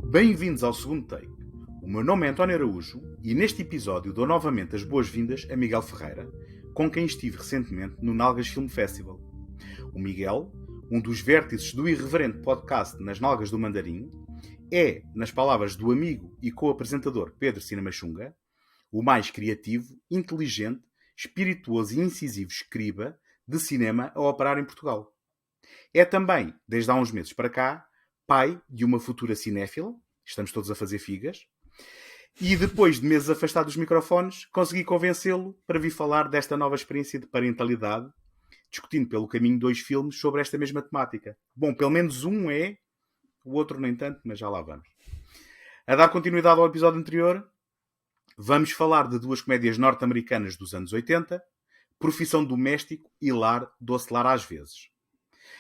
Bem-vindos ao segundo take. O meu nome é António Araújo e neste episódio dou novamente as boas-vindas a Miguel Ferreira, com quem estive recentemente no Nalgas Film Festival. O Miguel, um dos vértices do irreverente podcast Nas Nalgas do Mandarim, é, nas palavras do amigo e co-apresentador Pedro Sinamachunga, o mais criativo, inteligente, espirituoso e incisivo escriba de cinema a operar em Portugal. É também, desde há uns meses para cá, pai de uma futura cinéfila, estamos todos a fazer figas, e depois de meses afastado dos microfones, consegui convencê-lo para vir falar desta nova experiência de parentalidade, discutindo pelo caminho 2 filmes sobre esta mesma temática. Bom, pelo menos um é, o outro nem tanto, mas já lá vamos. A dar continuidade ao episódio anterior, vamos falar de 2 comédias norte-americanas dos anos 80, Profissão Doméstico e Lar, Doce Lar às Vezes.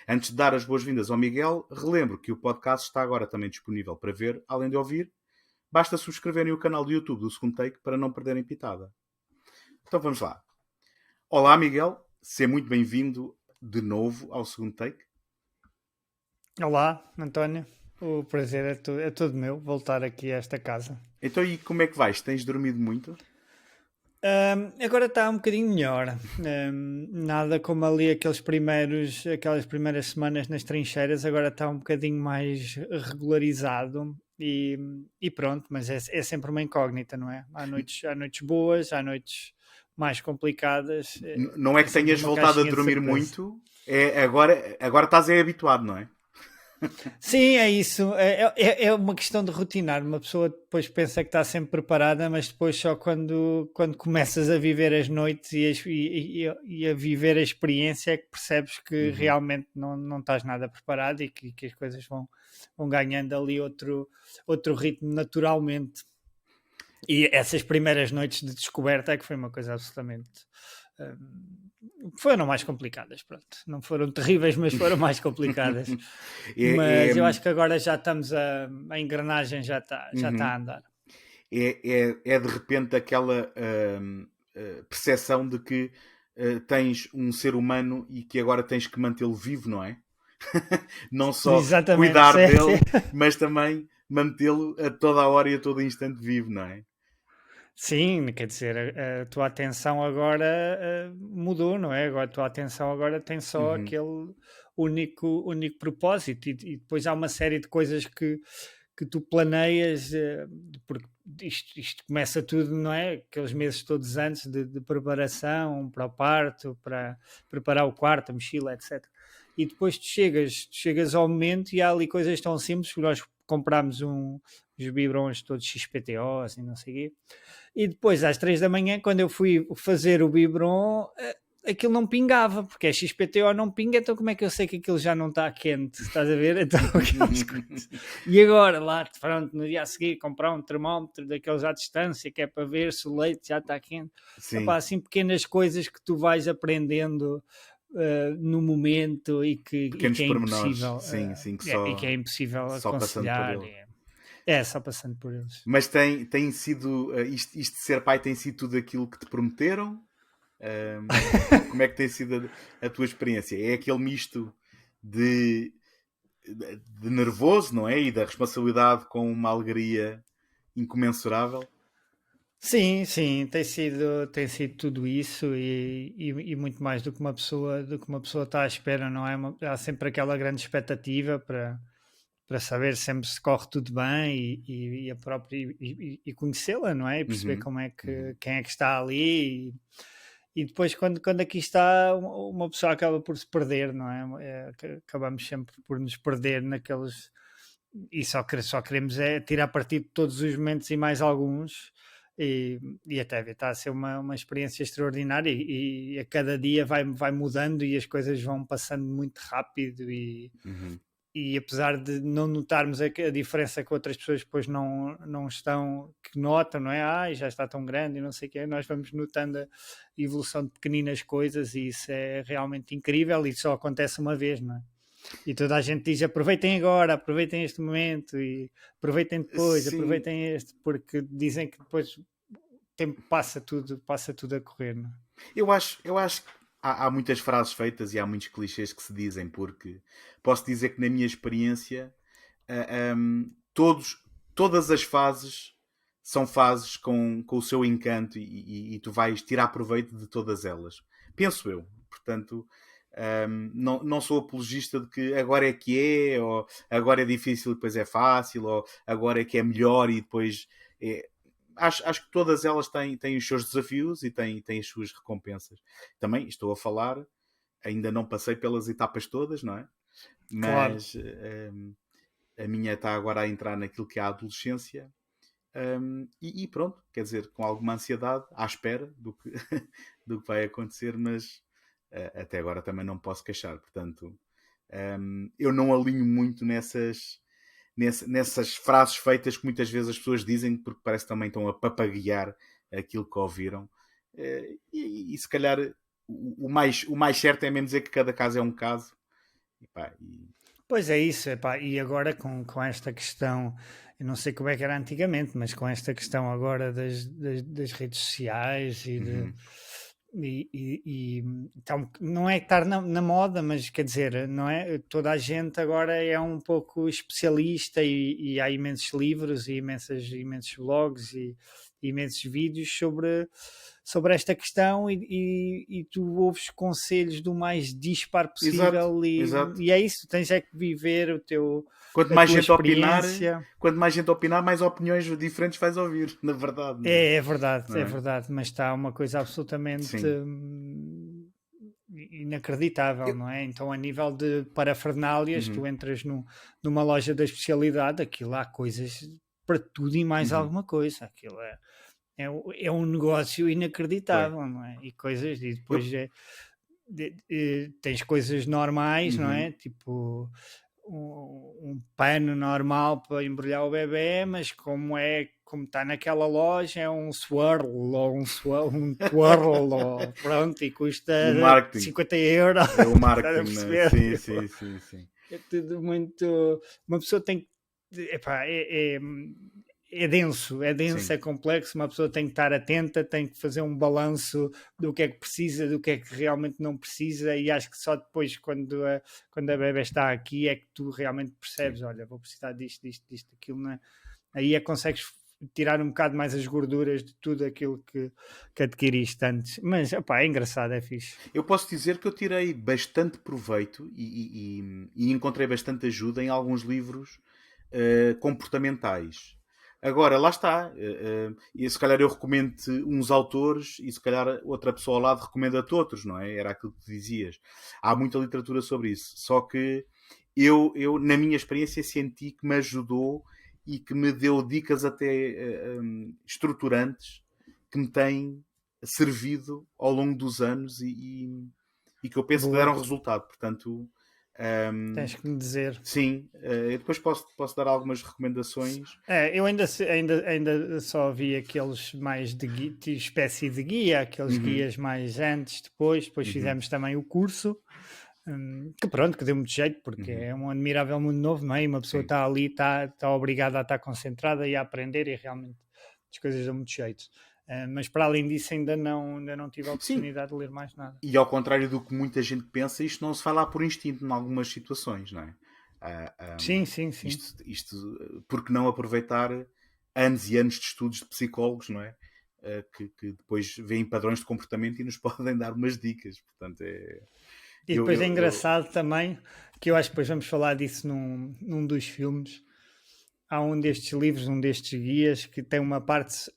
Antes de dar as boas-vindas ao Miguel, relembro que o podcast está agora também disponível para ver, além de ouvir. Basta subscreverem o canal do YouTube do Segundo Take para não perderem pitada. Então vamos lá. Olá, Miguel. Seja muito bem-vindo de novo ao Segundo Take. Olá, António. O prazer é todo meu voltar aqui a esta casa. Então, e como é que vais? Tens dormido muito? Agora está um bocadinho melhor. Nada como ali aquelas primeiras semanas nas trincheiras, agora está um bocadinho mais regularizado e pronto, mas é sempre uma incógnita, não é? Há noites boas, há noites mais complicadas. Não é que tenhas voltado a dormir muito, agora estás habituado, não é? Sim, é isso. É uma questão de rotinar. Uma pessoa depois pensa que está sempre preparada, mas depois só quando começas a viver as noites e a viver a experiência é que percebes que realmente não estás nada preparado e que as coisas vão ganhando ali outro ritmo naturalmente. E essas primeiras noites de descoberta é que foi uma coisa absolutamente... foram mais complicadas, pronto. Não foram terríveis, mas foram mais complicadas. Mas eu acho que agora já estamos a engrenagem já está a andar. É de repente aquela percepção de que tens um ser humano e que agora tens que mantê-lo vivo, não é? Não só exatamente, cuidar dele, mas também mantê-lo a toda a hora e a todo instante vivo, não é? Sim, quer dizer, a tua atenção agora mudou, não é? Agora a tua atenção agora tem só aquele único propósito e depois há uma série de coisas que tu planeias, porque isto começa tudo, não é? Aqueles meses todos antes de preparação para o parto, para preparar o quarto, a mochila, etc. E depois tu chegas ao momento e há ali coisas tão simples, que nós comprámos os biberons todos XPTOs e não sei o quê. E depois, às 3 da manhã, quando eu fui fazer o biberon, aquilo não pingava, porque a XPTO não pinga, então como é que eu sei que aquilo já não está quente? Estás a ver? Então, aquelas coisas. E agora, lá, pronto, no dia a seguir, comprar um termómetro daqueles à distância, que é para ver se o leite já está quente. Epá, assim, pequenas coisas que tu vais aprendendo no momento e que é impossível. Sim, que só, e que é impossível só aconselhar. Só passando por eles. Mas tem sido, isto de ser pai tem sido tudo aquilo que te prometeram? Como é que tem sido a tua experiência? É aquele misto de nervoso, não é? E da responsabilidade com uma alegria incomensurável? Sim, tem sido tudo isso e muito mais do que uma pessoa está à espera, não é? Há sempre aquela grande expectativa para saber sempre se corre tudo bem e a própria e conhecê-la, não é? E perceber como é que quem é que está ali e depois quando aqui está uma pessoa acaba por se perder, não é? Acabamos sempre por nos perder naqueles e só queremos tirar partido de todos os momentos e mais alguns e até está a ser uma experiência extraordinária e a cada dia vai mudando e as coisas vão passando muito rápido e apesar de não notarmos a diferença que outras pessoas depois não estão, que notam, não é? Já está tão grande e não sei o quê, nós vamos notando a evolução de pequeninas coisas e isso é realmente incrível e só acontece uma vez, não é? E toda a gente diz, aproveitem agora, aproveitem este momento e aproveitem depois, Sim. aproveitem este, porque dizem que depois o tempo passa tudo a correr, não é? Eu acho que há muitas frases feitas e há muitos clichês que se dizem, porque posso dizer que na minha experiência todos todas as fases são fases com o seu encanto e tu vais tirar proveito de todas elas. Penso eu. Portanto, não sou apologista de que agora é que é, ou agora é difícil e depois é fácil, ou agora é que é melhor e depois é... Acho que todas elas têm os seus desafios e têm as suas recompensas. Também estou a falar, ainda não passei pelas etapas todas, não é? Claro. Mas a minha está agora a entrar naquilo que é a adolescência. E pronto, quer dizer, com alguma ansiedade à espera do que, do que vai acontecer, mas até agora também não posso queixar. Portanto, eu não alinho muito nessas frases feitas que muitas vezes as pessoas dizem, porque parece que também estão a papaguear aquilo que ouviram. E se calhar o mais certo é mesmo dizer que cada caso é um caso. Pois é isso, epá, e agora com esta questão, eu não sei como é que era antigamente, mas com esta questão agora das redes sociais então, não é estar na moda, mas quer dizer, não é? Toda a gente agora é um pouco especialista e há imensos livros e imensos blogs e imensos vídeos sobre esta questão e tu ouves conselhos do mais dispar possível. Exato. E é isso, tens é que viver a quanto mais tua gente opinar, experiência. mais opiniões diferentes vais ouvir, na verdade. Não É verdade, não é verdade, mas está uma coisa absolutamente inacreditável, não é? Então, a nível de parafernálias, tu entras numa loja da especialidade, aquilo há coisas para tudo e mais alguma coisa. Aquilo é um negócio inacreditável, não é? E coisas, e depois tens coisas normais, não é? Tipo um pano normal para embrulhar o bebê, mas como está naquela loja, é um swirl ou um twirl, ou pronto, e custa 50 euros. É o marketing, né? Sim. É tudo muito. Uma pessoa tem que. Epá, é denso, é complexo, uma pessoa tem que estar atenta, tem que fazer um balanço do que é que precisa, do que é que realmente não precisa, e acho que só depois, quando a bebé está aqui, é que tu realmente percebes, olha, vou precisar disto, aquilo, né? Aí é que consegues tirar um bocado mais as gorduras de tudo aquilo que adquiriste antes. Mas, opá, é engraçado, é fixe. Eu posso dizer que eu tirei bastante proveito e encontrei bastante ajuda em alguns livros comportamentais. Agora, lá está. E se calhar eu recomendo-te uns autores e se calhar outra pessoa ao lado recomenda-te outros, não é? Era aquilo que tu dizias. Há muita literatura sobre isso. Só que eu na minha experiência, senti que me ajudou e que me deu dicas até estruturantes que me têm servido ao longo dos anos e que eu penso que deram resultado. Portanto... tens que me dizer. Sim, eu depois posso dar algumas recomendações. Eu ainda só vi aqueles mais de espécie de guia, aqueles guias mais antes, depois fizemos também o curso, que pronto, que deu muito jeito, porque é um admirável mundo novo, não é? E uma pessoa está ali, está obrigada a estar concentrada e a aprender, e realmente as coisas dão muito jeito. Mas para além disso ainda não tive a oportunidade de ler mais nada. E ao contrário do que muita gente pensa, isto não se vai lá por instinto em algumas situações, não é? Sim. Isto, porque não aproveitar anos e anos de estudos de psicólogos, não é? Que depois veem padrões de comportamento e nos podem dar umas dicas. Portanto, E depois é engraçado também, que eu acho que depois vamos falar disso num dos filmes. Há um destes livros, um destes guias, que tem uma parte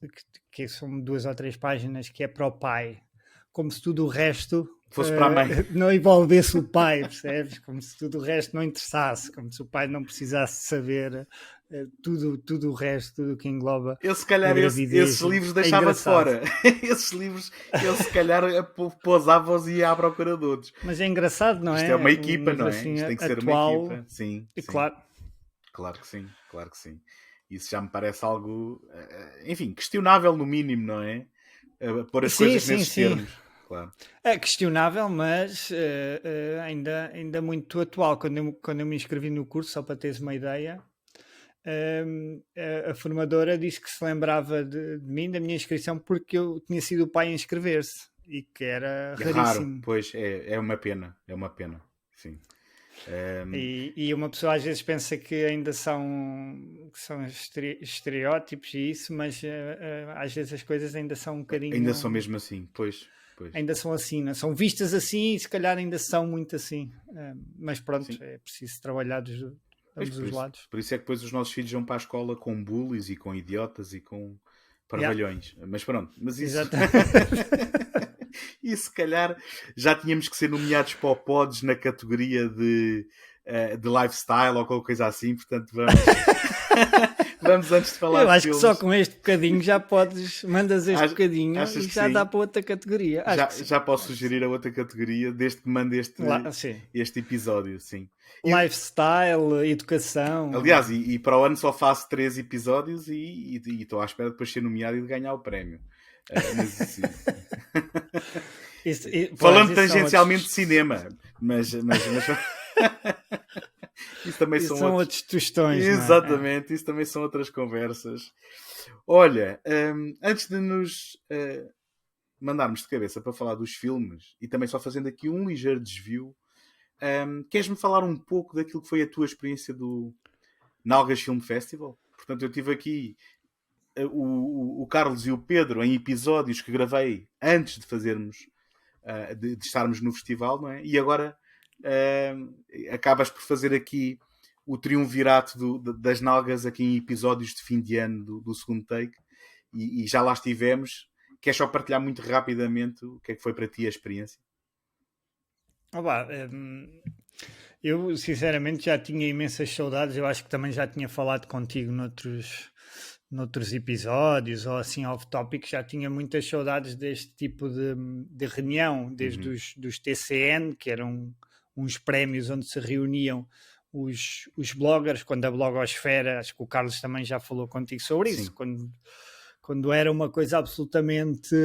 que são 2 ou 3 páginas, que é para o pai. Como se tudo o resto fosse para a mãe. Não envolvesse o pai, percebes? Como se tudo o resto não interessasse, como se o pai não precisasse saber tudo o resto, tudo o que engloba. Eu se calhar esses livros deixava de fora. Esses livros eu se calhar pousava-os e ia à procura de outros. Mas é engraçado, não é? Isto é uma equipa, não é? Assim, Isto tem que ser atual, uma equipa. Sim. Claro. Claro que sim. Isso já me parece algo, enfim, questionável no mínimo, não é? Pôr as coisas nesses termos. Claro. É questionável, mas ainda muito atual. Quando eu me inscrevi no curso, só para teres uma ideia, a formadora disse que se lembrava de mim, da minha inscrição, porque eu tinha sido o pai a inscrever-se e que era raríssimo. Raro, pois é uma pena, sim. E uma pessoa às vezes pensa que ainda são estereótipos e isso, mas às vezes as coisas ainda são um Ainda são bocadinho. mesmo assim, pois. Ainda são assim, não? São vistas assim e se calhar ainda são muito assim. Mas pronto, Sim. é preciso trabalhar Pois, ambos os lados. por isso é que depois os nossos filhos vão para a escola com bullies e com idiotas e com Yeah, parvalhões. Mas pronto, mas isso. exatamente. E se calhar já tínhamos que ser nomeados para o Pods na categoria de lifestyle ou qualquer coisa assim, portanto vamos. Vamos antes de falar Eu de acho que só filmes. com este bocadinho já podes, mandas este bocadinho Achas e que já dá sim? para outra categoria. Acho que sim. Já posso Acho que sim. sugerir a outra categoria desde que mande Sim. este episódio, sim. Lifestyle, educação. Aliás, e para o ano só faço 3 episódios e estou à espera de depois ser nomeado e de ganhar o prémio. Mas sim. Pois, Falando isso são tangencialmente de outros, cinema, mas isso também isso são são outros. outros tostões, não é? Exatamente, isso também são outras conversas. Olha, antes de nos mandarmos de cabeça para falar dos filmes e também só fazendo aqui um ligeiro desvio, queres-me falar um pouco daquilo que foi a tua experiência do Nalgas Film Festival? Portanto, eu tive aqui o Carlos e o Pedro em episódios que gravei antes de fazermos, de estarmos no festival, não é? E agora acabas por fazer aqui o triunvirato das Nalgas aqui em episódios de fim de ano do segundo take e já lá estivemos. Queres só partilhar muito rapidamente o que é que foi para ti a experiência? Opa, eu sinceramente já tinha imensas saudades. Eu acho que também já tinha falado contigo noutros episódios ou assim off-topic. Já tinha muitas saudades deste tipo de reunião, desde Uhum. dos TCN, que eram uns prémios onde se reuniam os bloggers, quando a blogosfera, acho que o Carlos também já falou contigo sobre isso, Sim. quando era uma coisa absolutamente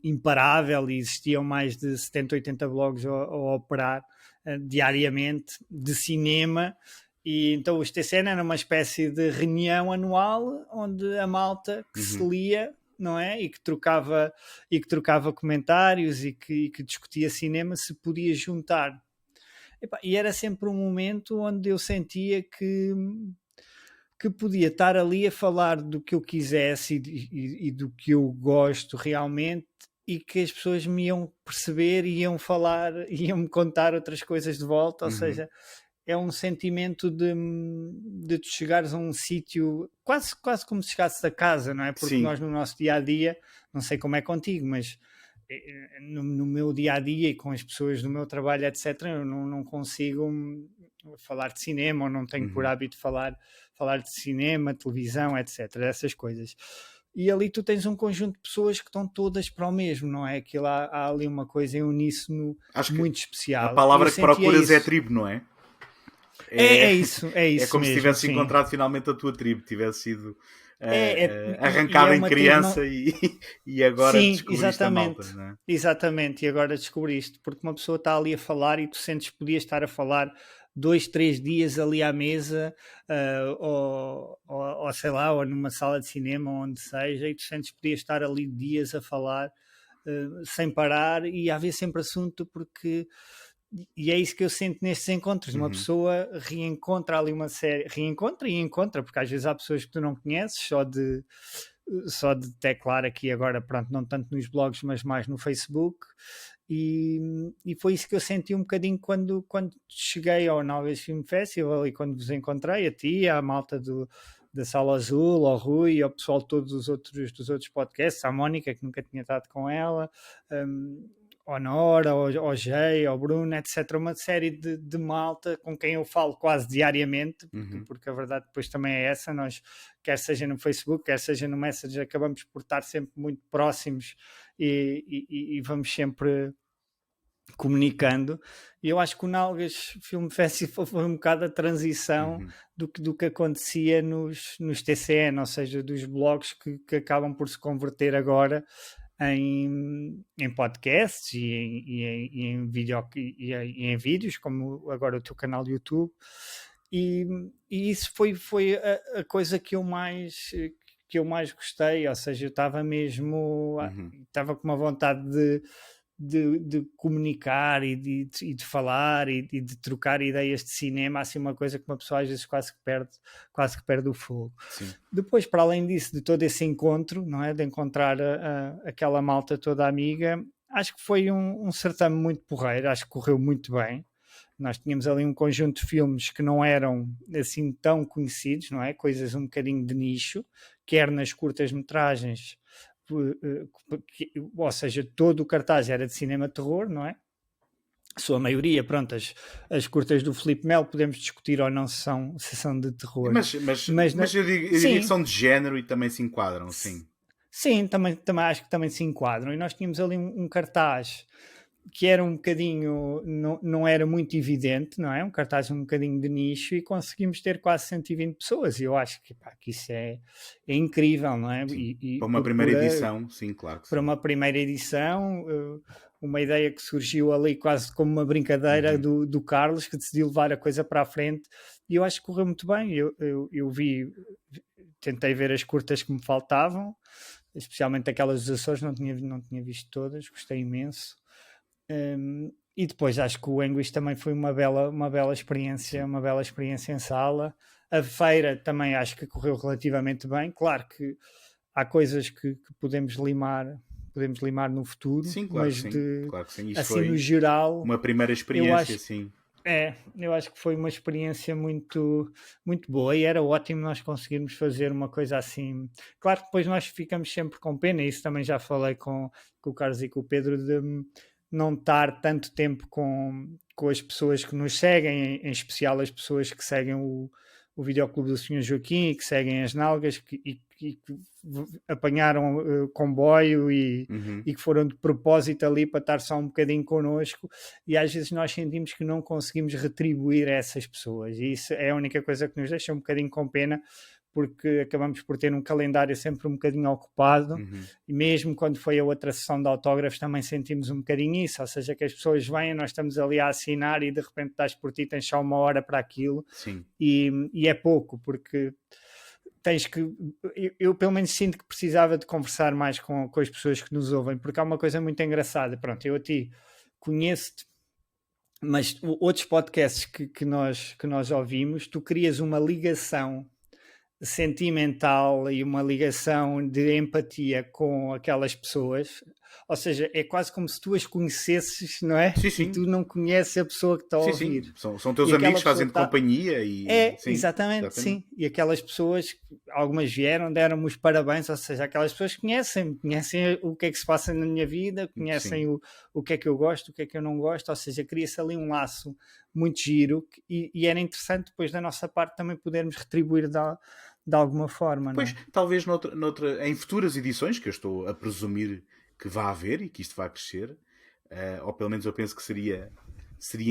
imparável e existiam mais de 70, 80 blogs a operar diariamente de cinema. E então os TCN era uma espécie de reunião anual onde a malta que se lia, não é? E que trocava comentários e que discutia cinema se podia juntar. E era sempre um momento onde eu sentia que podia estar ali a falar do que eu quisesse e do que eu gosto realmente e que as pessoas me iam perceber e iam falar, iam-me contar outras coisas de volta, ou seja, é um sentimento de tu chegares a um sítio quase como se chegasses a casa, não é? Porque Sim. nós no nosso dia-a-dia, não sei como é contigo, mas no meu dia-a-dia e com as pessoas do meu trabalho, etc., eu não consigo falar de cinema ou não tenho por hábito falar de cinema, televisão, etc., essas coisas. E ali tu tens um conjunto de pessoas que estão todas para o mesmo, não é? Aquilo há ali uma coisa em uníssono Acho que muito a especial. E eu palavra que sentia procuras é isso. tribo, não é? É É isso como se mesmo, tivesse sim. encontrado finalmente a tua tribo, tivesse sido E arrancada é em uma tribo. criança e agora Sim, descobriste a malta, exatamente. não é? Exatamente, e agora descobriste, porque uma pessoa está ali a falar e tu sentes que podias estar a falar 2, 3 dias ali à mesa, ou sei lá, ou numa sala de cinema, ou onde seja, e tu sentes que podias estar ali dias a falar sem parar e haver sempre assunto, porque e é isso que eu sinto nestes encontros. Uma pessoa reencontra ali uma série, reencontra e encontra, porque às vezes há pessoas que tu não conheces, só de teclar aqui agora, pronto, não tanto nos blogs, mas mais no Facebook. E foi isso que eu senti um bocadinho quando cheguei ao Nalgas Film Festival e quando vos encontrei, a ti, à malta da Sala Azul, ao Rui, ao pessoal todos dos outros podcasts, à Mónica, que nunca tinha estado com ela, ao Nora, ao Jay, ao Bruno, etc. Uma série de malta com quem eu falo quase diariamente, porque a verdade depois também é essa, nós, quer seja no Facebook, quer seja no Messenger, acabamos por estar sempre muito próximos e vamos sempre comunicando. E eu acho que o Nalgas Film Festival foi um bocado a transição do que acontecia nos TCN, ou seja, dos blogs que acabam por se converter agora em podcasts e em vídeos, como agora o teu canal de YouTube. E isso foi a coisa que eu mais gostei, ou seja, eu estava mesmo estava com uma vontade de comunicar e de falar e de trocar ideias de cinema, assim uma coisa que uma pessoa às vezes quase que perde o fogo. Sim. Depois, para além disso, de todo esse encontro, não é? De encontrar aquela malta toda amiga, acho que foi um certame muito porreiro, acho que correu muito bem. Nós tínhamos ali um conjunto de filmes que não eram assim tão conhecidos, não é? Coisas um bocadinho de nicho, quer nas curtas-metragens, ou seja, todo o cartaz era de cinema-terror, não é? A sua maioria, pronto, as curtas do Filipe Melo podemos discutir ou não se são de terror. Mas eu diria que são de género e também se enquadram, sim. Sim, também acho que também se enquadram. E nós tínhamos ali um cartaz que era um bocadinho, não era muito evidente, não é? Um cartaz um bocadinho de nicho e conseguimos ter quase 120 pessoas. E eu acho que isso é incrível, não é? Para uma primeira edição, sim, claro que sim. Para uma primeira edição, uma ideia que surgiu ali quase como uma brincadeira do Carlos, que decidiu levar a coisa para a frente. E eu acho que correu muito bem. Eu tentei ver as curtas que me faltavam, especialmente aquelas dos Açores, não tinha visto todas, gostei imenso. E depois acho que o Anguish também foi uma bela experiência em sala. A feira também acho que correu relativamente bem. Claro que há coisas que podemos limar no futuro, sim, claro, mas claro que sim. Isto assim foi no geral uma primeira experiência, sim. Eu acho que foi uma experiência muito, muito boa e era ótimo nós conseguirmos fazer uma coisa assim. Claro que depois nós ficamos sempre com pena, e isso também já falei com o Carlos e com o Pedro, de não estar tanto tempo com as pessoas que nos seguem, em especial as pessoas que seguem o Videoclube do Sr. Joaquim e que seguem as Nalgas e que apanharam comboio e que foram de propósito ali para estar só um bocadinho connosco, e às vezes nós sentimos que não conseguimos retribuir a essas pessoas, e isso é a única coisa que nos deixa um bocadinho com pena, porque acabamos por ter um calendário sempre um bocadinho ocupado, e mesmo quando foi a outra sessão de autógrafos também sentimos um bocadinho isso, ou seja, que as pessoas vêm, nós estamos ali a assinar e de repente estás por ti, tens só 1 hora para aquilo. Sim. E é pouco, porque tens que... Eu pelo menos sinto que precisava de conversar mais com as pessoas que nos ouvem, porque há uma coisa muito engraçada. Pronto, eu a ti conheço-te, mas outros podcasts que nós ouvimos, tu crias uma ligação sentimental e uma ligação de empatia com aquelas pessoas, ou seja, é quase como se tu as conhecesses, não é? Sim, sim. E tu não conheces a pessoa que está a ouvir. Sim. São teus amigos, fazem-te companhia e... Sim, exatamente, sim. E aquelas pessoas, algumas vieram, deram-me os parabéns, ou seja, aquelas pessoas conhecem o que é que se passa na minha vida, conhecem o que é que eu gosto, o que é que eu não gosto, ou seja, cria-se ali um laço muito giro e era interessante depois da nossa parte também podermos retribuir de alguma forma. Pois, não é? talvez em futuras edições, que eu estou a presumir que vai haver e que isto vai crescer, ou pelo menos eu penso que seria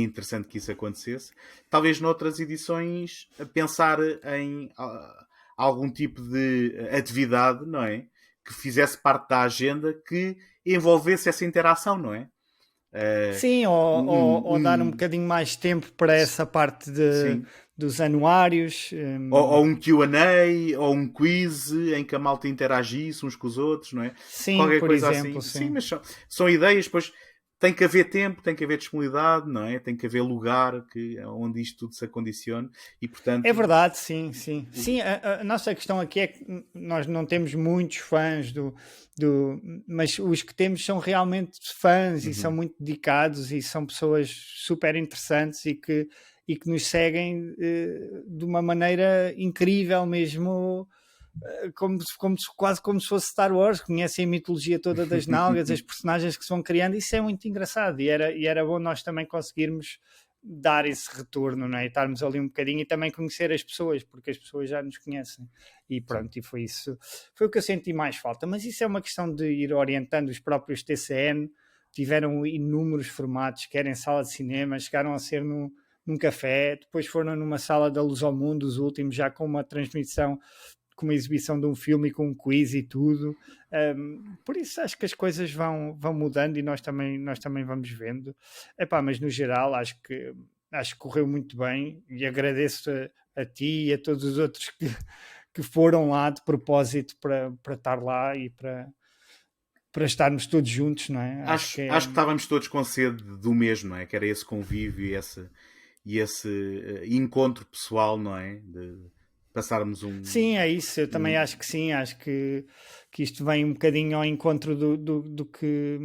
interessante que isso acontecesse, talvez noutras edições pensar em algum tipo de atividade, não é? Que fizesse parte da agenda que envolvesse essa interação, não é? Sim, ou dar um bocadinho mais tempo para essa parte dos anuários. Ou um Q&A, ou um quiz em que a malta interagisse uns com os outros, não é? Sim, qualquer por coisa exemplo, assim. Sim, mas são ideias, pois tem que haver tempo, tem que haver disponibilidade, não é? Tem que haver lugar onde isto tudo se acondicione e, portanto... É verdade, sim. Sim, a nossa questão aqui é que nós não temos muitos fãs mas os que temos são realmente fãs e são muito dedicados e são pessoas super interessantes e que nos seguem de uma maneira incrível mesmo, quase como se fosse Star Wars, conhecem a mitologia toda das nalgas, as personagens que se vão criando, isso é muito engraçado e era bom nós também conseguirmos dar esse retorno, não é? E estarmos ali um bocadinho e também conhecer as pessoas, porque as pessoas já nos conhecem. E pronto, e foi isso. Foi o que eu senti mais falta. Mas isso é uma questão de ir orientando os próprios TCN. Tiveram inúmeros formatos, quer em sala de cinema, chegaram a ser num café, depois foram numa sala da Luz ao Mundo, os últimos, já com uma transmissão, com uma exibição de um filme e com um quiz e tudo. Por isso acho que as coisas vão mudando e nós também vamos vendo. Mas no geral acho que correu muito bem e agradeço a ti e a todos os outros que foram lá de propósito para estar lá e para para estarmos todos juntos, não é? Acho que estávamos todos com sede do mesmo, não é? Que era esse convívio e esse encontro pessoal, não é? De passarmos Sim, é isso. Eu também acho que sim. Acho que isto vem um bocadinho ao encontro do que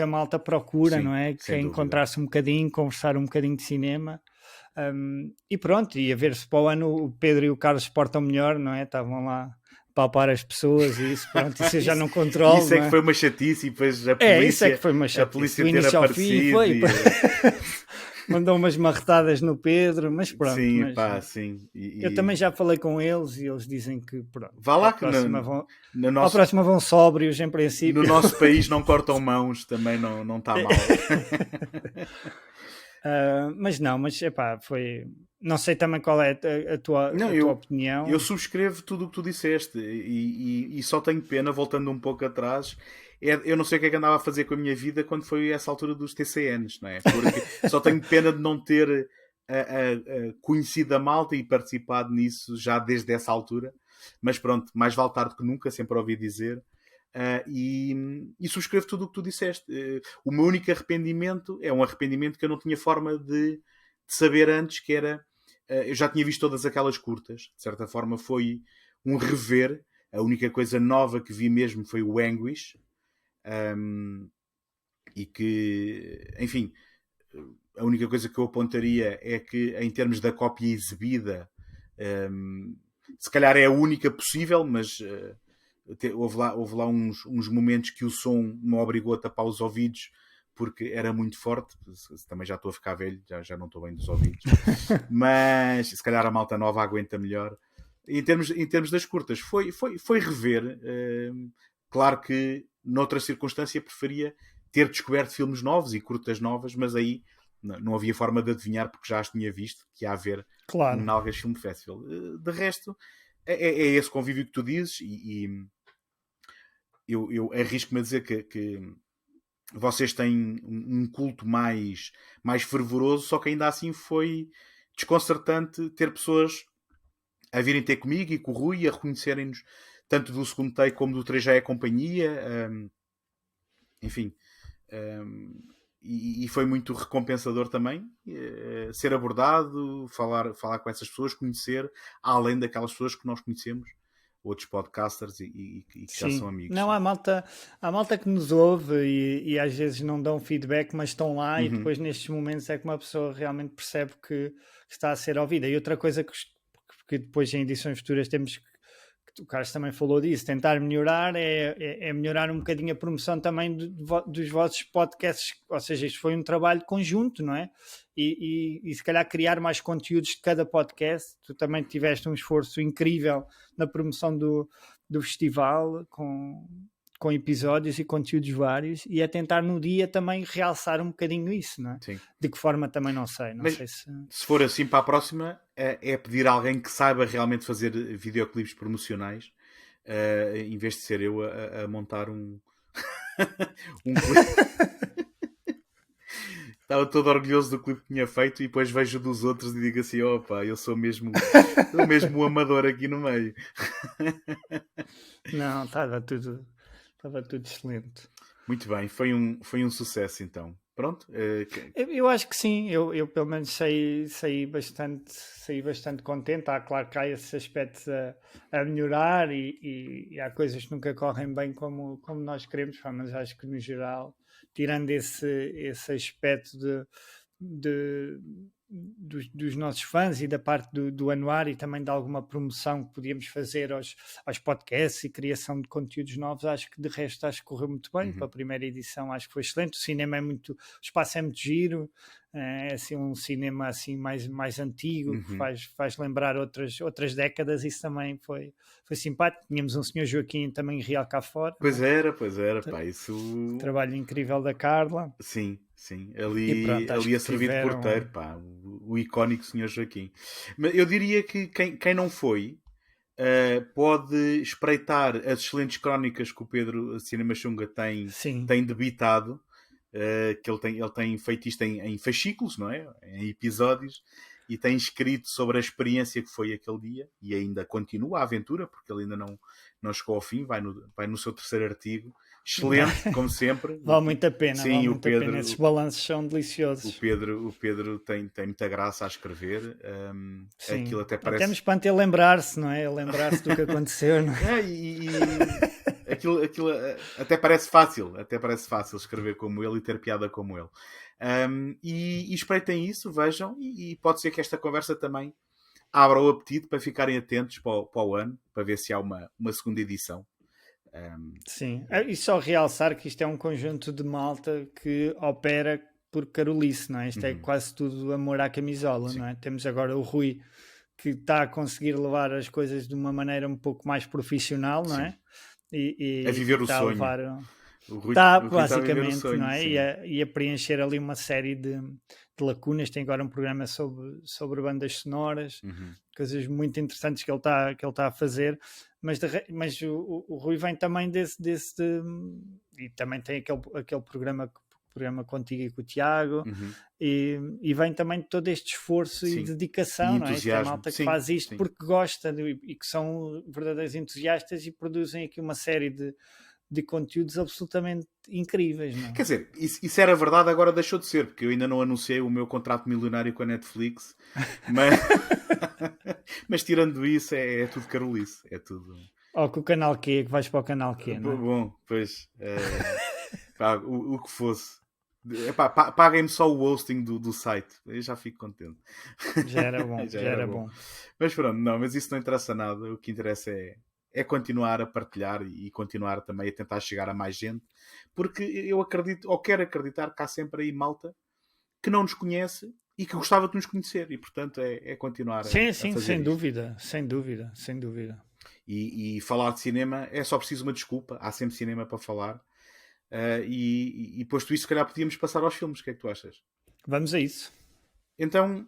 a malta procura, Sim, não é? Que sem é dúvida. encontrar-se um bocadinho, conversar um bocadinho de cinema. E pronto, e a ver se para o ano o Pedro e o Carlos se portam melhor, não é? Estavam lá a palpar as pessoas e isso, pronto, isso eu já não controlo. Isso é não que é? foi uma chatice e depois a polícia, isso é que foi uma a chatice. polícia Do ter início ao fim aparecido. foi. Mandou umas marretadas no Pedro, mas pronto. Sim, Mas, pá, sim. eu também já falei com eles e eles dizem que pronto, Vá lá à que próxima no à próxima vão sóbrios em princípio. No nosso país não cortam mãos, também não está mal. Mas epá, foi. Não sei também qual é a tua opinião. Eu subscrevo tudo o que tu disseste e só tenho pena, voltando um pouco atrás, eu não sei o que é que andava a fazer com a minha vida quando foi essa altura dos TCNs, não é? Porque só tenho pena de não ter conhecido a malta e participado nisso já desde essa altura. Mas pronto, mais vale tarde que nunca, sempre ouvi dizer. E subscrevo tudo o que tu disseste. O meu único arrependimento é um arrependimento que eu não tinha forma de saber antes, que era eu já tinha visto todas aquelas curtas, de certa forma foi um rever. A única coisa nova que vi mesmo foi o Anguish, e que, enfim, a única coisa que eu apontaria é que em termos da cópia exibida, se calhar é a única possível, mas houve lá uns momentos que o som me obrigou a tapar os ouvidos porque era muito forte. Também já estou a ficar velho, já não estou bem dos ouvidos. Mas se calhar a malta nova aguenta melhor. Em termos das curtas, foi rever. Claro que noutra circunstância preferia ter descoberto filmes novos e curtas novas, mas aí não havia forma de adivinhar porque já as tinha visto que ia haver um Nalgas Film Festival. De resto, é esse convívio que tu dizes e eu arrisco-me a dizer que vocês têm um culto mais fervoroso, só que ainda assim foi desconcertante ter pessoas a virem ter comigo e com o Rui, a reconhecerem-nos tanto do segundo take como do 3 já é companhia. Enfim, e foi muito recompensador também ser abordado, falar com essas pessoas, conhecer, além daquelas pessoas que nós conhecemos, outros podcasters e que já são amigos. Não, há malta que nos ouve e às vezes não dão feedback, mas estão lá e depois nestes momentos é que uma pessoa realmente percebe que está a ser ouvida. E outra coisa que depois em edições futuras temos que o Carlos também falou disso, tentar melhorar é melhorar um bocadinho a promoção também dos vossos podcasts, ou seja, isto foi um trabalho conjunto, não é? E se calhar criar mais conteúdos de cada podcast. Tu também tiveste um esforço incrível na promoção do festival com episódios e conteúdos vários, e é tentar no dia também realçar um bocadinho isso, não é? Sim. De que forma também não sei. Não Mas, sei se for assim para a próxima, é pedir a alguém que saiba realmente fazer videoclipes promocionais, em vez de ser eu a montar um clipe. Estava todo orgulhoso do clipe que tinha feito e depois vejo dos outros e digo assim, opa, eu sou mesmo o amador aqui no meio. Não, estava tudo excelente. Muito bem, foi um sucesso então. Pronto? Eu acho que sim, eu pelo menos saí bastante contente. Claro que há esses aspectos a melhorar e há coisas que nunca correm bem como nós queremos, mas acho que no geral, tirando esse aspecto dos nossos fãs e da parte do anuário e também de alguma promoção que podíamos fazer aos podcasts e criação de conteúdos novos, acho que de resto acho que correu muito bem. Para a primeira edição acho que foi excelente. O cinema o espaço é muito giro, é assim um cinema assim mais antigo, que faz lembrar outras décadas. Isso também foi simpático. Tínhamos um senhor Joaquim também real cá fora. Pois era, pá, isso... Trabalho incrível da Carla. Sim, ali a servir de porteiro, pá, o icónico Sr. Joaquim. Mas eu diria que quem não foi pode espreitar as excelentes crónicas que o Pedro Cinema Xunga tem debitado, que ele tem feito isto em fascículos, não é? Em episódios, e tem escrito sobre a experiência que foi aquele dia e ainda continua a aventura, porque ele ainda não chegou ao fim, vai no seu terceiro artigo. Excelente, como sempre. Vale muito a pena, Sim, vale o muito a Pedro, pena. Esses balanços são o deliciosos. Pedro tem muita graça a escrever. Sim. Aquilo até Até parece... me espanta ele lembrar-se, não é? Ele lembrar-se do que aconteceu, não é? Aquilo até parece fácil escrever como ele e ter piada como ele. E espreitem isso, vejam, e pode ser que esta conversa também abra o apetite para ficarem atentos para o ano, para ver se há uma segunda edição. Sim, e só realçar que isto é um conjunto de malta que opera por carolice, não é? Isto é quase tudo amor à camisola, Sim. não é? Temos agora o Rui, que está a conseguir levar as coisas de uma maneira um pouco mais profissional, não é? A viver o está sonho. a levar... O Rui Está, está a viver o basicamente, sonho, não é? sim. E a preencher ali uma série de lacunas. Tem agora um programa sobre bandas sonoras, coisas muito interessantes que ele está a fazer. Mas o Rui vem também desse e também tem aquele programa contigo e com o Tiago, e vem também de todo este esforço e dedicação, e não é? Isto é malta que faz isto porque gosta e que são verdadeiros entusiastas e produzem aqui uma série de conteúdos absolutamente incríveis, não é? Quer dizer, isso era verdade, agora deixou de ser, porque eu ainda não anunciei o meu contrato milionário com a Netflix, mas tirando isso é tudo carolice, é tudo... Ou com o canal Q, que vais para o canal Q, não é? Bom, pois, o que fosse. Epá, paguem-me só o hosting do site, eu já fico contente. Já era bom, já era bom. Mas pronto, mas isso não interessa nada, o que interessa é continuar a partilhar e continuar também a tentar chegar a mais gente, porque eu acredito, ou quero acreditar, que há sempre aí malta que não nos conhece e que gostava de nos conhecer, e portanto é continuar a fazer sem isto. dúvida, sem dúvida. E falar de cinema é só preciso uma desculpa, há sempre cinema para falar. E posto isso, se calhar podíamos passar aos filmes. O que é que tu achas? Vamos a isso. Então,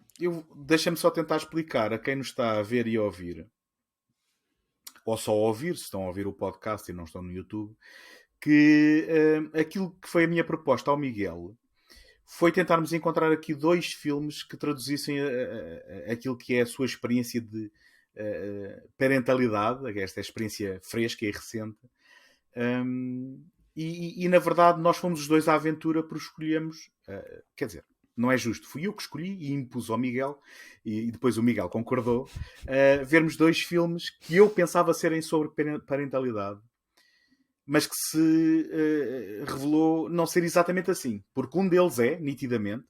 deixa-me só tentar explicar a quem nos está a ver e a ouvir, ou só a ouvir, se estão a ouvir o podcast e não estão no YouTube, que aquilo que foi a minha proposta ao Miguel foi tentarmos encontrar aqui 2 filmes que traduzissem aquilo que é a sua experiência de parentalidade, esta experiência fresca e recente. E na verdade nós fomos os dois à aventura por escolhermos, quer dizer, não é justo, fui eu que escolhi e impus ao Miguel, e depois o Miguel concordou, vermos 2 filmes que eu pensava serem sobre parentalidade, mas que se revelou não ser exatamente assim, porque um deles é, nitidamente,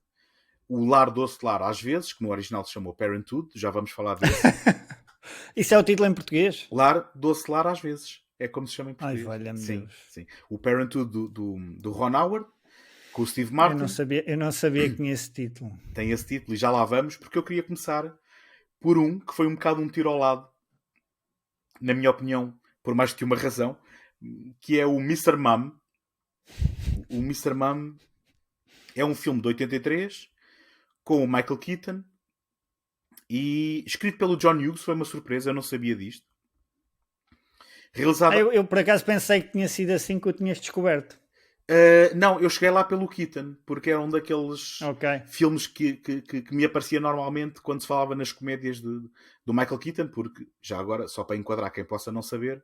o Lar Doce Lar às vezes, que no original se chamou Parenthood, já vamos falar disso. Isso é o título em português? Lar Doce Lar às vezes. É como se chama em português. Ai, valha-me Deus. Sim. O Parenthood do Ron Howard, com o Steve Martin. Eu não sabia que tinha esse título. Tem esse título e já lá vamos, porque eu queria começar por um que foi um bocado um tiro ao lado, na minha opinião, por mais que uma razão, que é o Mr. Mom. O Mr. Mom é um filme de 83 com o Michael Keaton e escrito pelo John Hughes. Foi uma surpresa, eu não sabia disto. Realizado... Eu por acaso pensei que tinha sido assim que o tinhas descoberto. Não, eu cheguei lá pelo Keaton, porque era um daqueles filmes que me aparecia normalmente quando se falava nas comédias do Michael Keaton, porque, já agora, só para enquadrar quem possa não saber,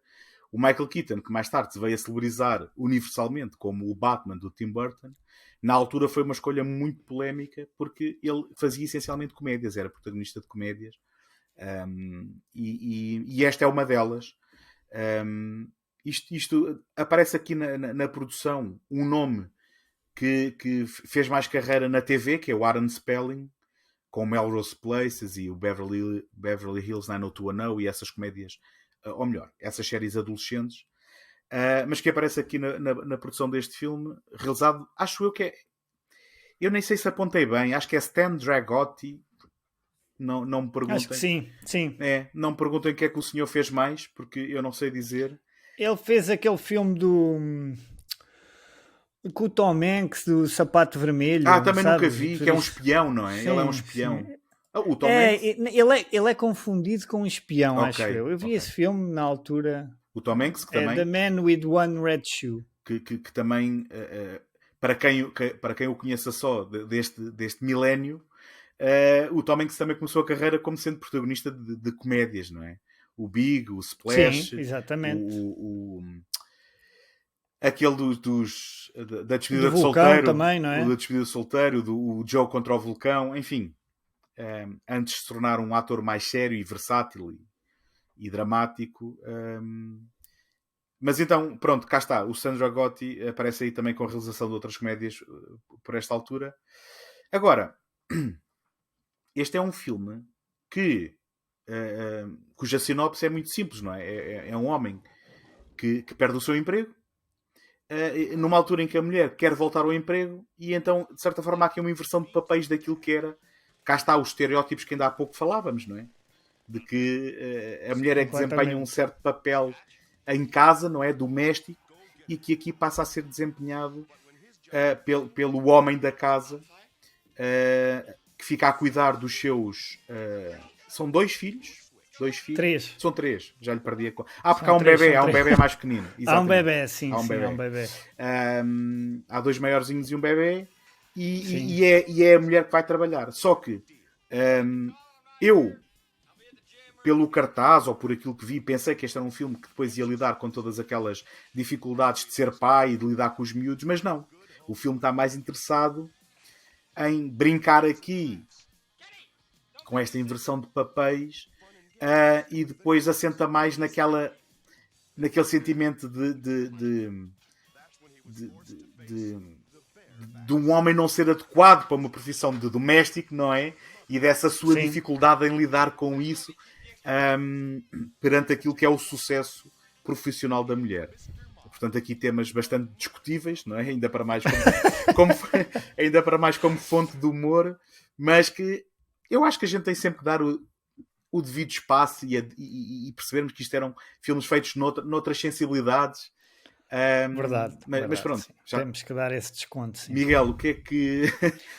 o Michael Keaton, que mais tarde se veio a celebrizar universalmente como o Batman do Tim Burton, na altura foi uma escolha muito polémica, porque ele fazia essencialmente comédias, era protagonista de comédias, e esta é uma delas. Isto aparece aqui na produção um nome que fez mais carreira na TV, que é o Aaron Spelling, com Melrose Places e o Beverly Hills 90210 e essas comédias, ou melhor, essas séries adolescentes, mas que aparece aqui na produção deste filme, realizado, acho eu que é, eu nem sei se apontei bem, acho que é Stan Dragotti. Não me perguntem. Acho que sim. Não me perguntem o que é que o senhor fez mais, porque eu não sei dizer. Ele fez aquele filme com o Tom Hanks, do Sapato Vermelho. Também nunca vi, que é um espião, não é? Sim, ele é um espião. O Tom Hanks... ele é confundido com um espião, acho eu. Eu vi esse filme na altura. O Tom Hanks, que também... The Man with One Red Shoe. Que também, para quem o conheça só deste milénio, o Tom Hanks também começou a carreira como sendo protagonista de comédias, não é? O Big, o Splash, Sim, exatamente. Aquele da despedida Do de Vulcão solteiro, também, não o da é? despedida de solteiro, o Joe contra o Vulcão, enfim. Antes de se tornar um ator mais sério e versátil e dramático. Mas então, pronto, cá está. O Sandro Gotti aparece aí também com a realização de outras comédias por esta altura. Agora, este é um filme cuja sinopse é muito simples, não é? É um homem que perde o seu emprego numa altura em que a mulher quer voltar ao emprego e então, de certa forma, há aqui uma inversão de papéis daquilo que era. Cá está os estereótipos que ainda há pouco falávamos, não é? De que a mulher é que desempenha um Completamente. certo papel em casa, não é? Doméstico, e que aqui passa a ser desempenhado pelo homem da casa, que fica a cuidar dos seus... são dois filhos? Dois filhos? Três. São três, já lhe perdi a conta. Porque São três, há são um três. bebê mais pequenino. Há um Exatamente. bebê, sim, Há um sim, há bebê. um bebê. Há dois maiorzinhos e um bebê, Sim. e é a mulher que vai trabalhar. Só que eu, pelo cartaz ou por aquilo que vi, pensei que este era um filme que depois ia lidar com todas aquelas dificuldades de ser pai e de lidar com os miúdos, mas não. O filme está mais interessado em brincar aqui com esta inversão de papéis e depois assenta mais naquele sentimento de um homem não ser adequado para uma profissão de doméstico, não é? E dessa sua Sim. dificuldade em lidar com isso perante aquilo que é o sucesso profissional da mulher. Portanto, aqui temas bastante discutíveis, não é? Ainda para mais ainda para mais como fonte de humor, mas que eu acho que a gente tem sempre que dar o devido espaço e percebermos que isto eram filmes feitos noutras sensibilidades. Verdade, Mas verdade. pronto, Sim. Temos que dar esse desconto, sim. Miguel, o que é que...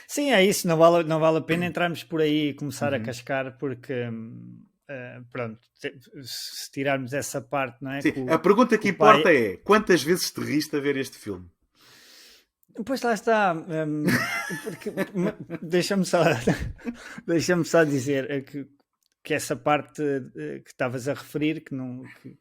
Sim, é isso, não vale a pena entrarmos por aí e começar a cascar, porque pronto, se tirarmos essa parte, não é? Sim, a pergunta que importa é: quantas vezes te riste a ver este filme? Pois lá está, porque deixa-me só, deixa-me só dizer que essa parte que estavas a referir, que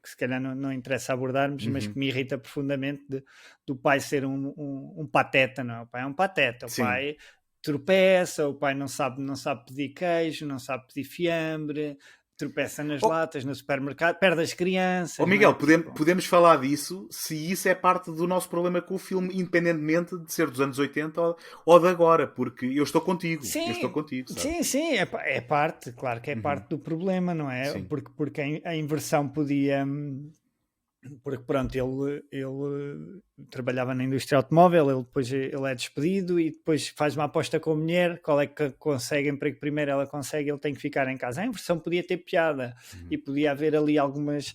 se calhar não interessa abordarmos, mas que me irrita profundamente do pai ser um pateta, não é? O pai é um pateta, o Sim. pai tropeça, o pai não sabe pedir queijo, não sabe pedir fiambre, tropeça nas latas no supermercado, perde as crianças. Miguel, não é? podemos falar disso se isso é parte do nosso problema com o filme, independentemente de ser dos anos 80 ou de agora, porque eu estou contigo. Sim, eu estou contigo, sabe? sim, é parte, claro que é parte do problema, não é? Sim. Porque a inversão podia. Porque pronto, ele trabalhava na indústria automóvel, ele é despedido e depois faz uma aposta com a mulher, qual é que consegue emprego primeiro, ela consegue, ele tem que ficar em casa. A inversão podia ter piada e podia haver ali algumas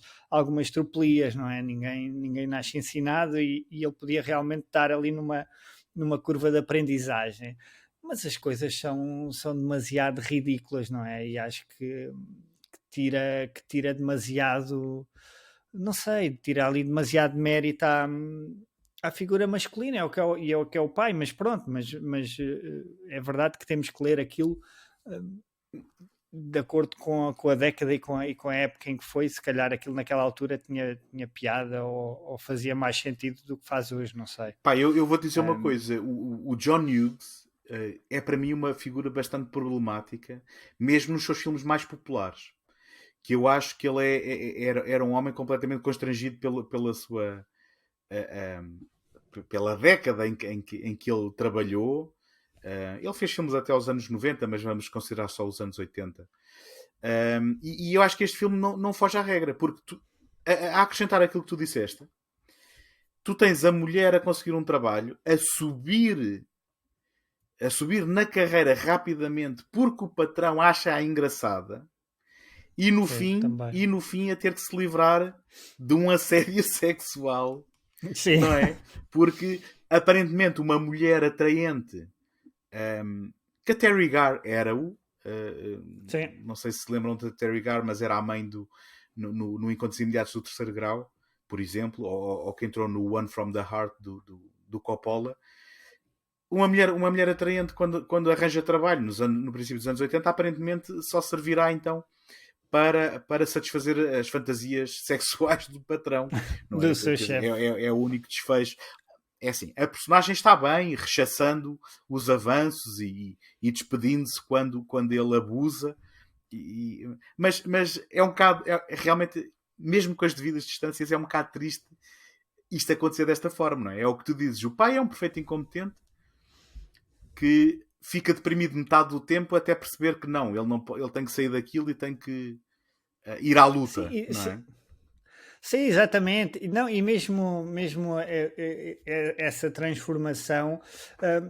tropelias, não é? Ninguém nasce ensinado e ele podia realmente estar ali numa curva de aprendizagem. Mas as coisas são demasiado ridículas, não é? E acho que tira demasiado, não sei, tira ali demasiado mérito à figura masculina, é o que é o pai, mas pronto, mas é verdade que temos que ler aquilo de acordo com a década e com a época em que foi. Se calhar aquilo naquela altura tinha piada ou fazia mais sentido do que faz hoje, não sei. Pá, eu vou te dizer uma coisa, o John Hughes é para mim uma figura bastante problemática, mesmo nos seus filmes mais populares, que eu acho que ele era um homem completamente constrangido pela sua pela década em que ele trabalhou. Ele fez filmes até aos anos 90, mas vamos considerar só os anos 80. E eu acho que este filme não foge à regra, porque a acrescentar aquilo que tu disseste, tu tens a mulher a conseguir um trabalho, a subir na carreira rapidamente porque o patrão acha-a engraçada, e no fim a ter que se livrar de um assédio sexual. Sim. Não é? Porque aparentemente uma mulher atraente, que a Terry Garr era-o, não sei se lembram de Terry Garr, mas era a mãe no Encontros Imediatos do Terceiro Grau, por exemplo, ou que entrou no One from the Heart do Coppola. uma mulher atraente quando arranja trabalho no princípio dos anos 80, aparentemente só servirá então para satisfazer as fantasias sexuais do patrão, não é? do seu Quer dizer, chefe. é o único desfecho. É assim, a personagem está bem, rechaçando os avanços e despedindo-se quando ele abusa, mas é um bocado, realmente, mesmo com as devidas distâncias, é um bocado triste isto acontecer desta forma, não é? É o que tu dizes, o pai é um perfeito incompetente que fica deprimido metade do tempo até perceber que ele tem que sair daquilo e tem que ir à luta, Sim, não é? sim, exatamente. Não, e mesmo essa transformação,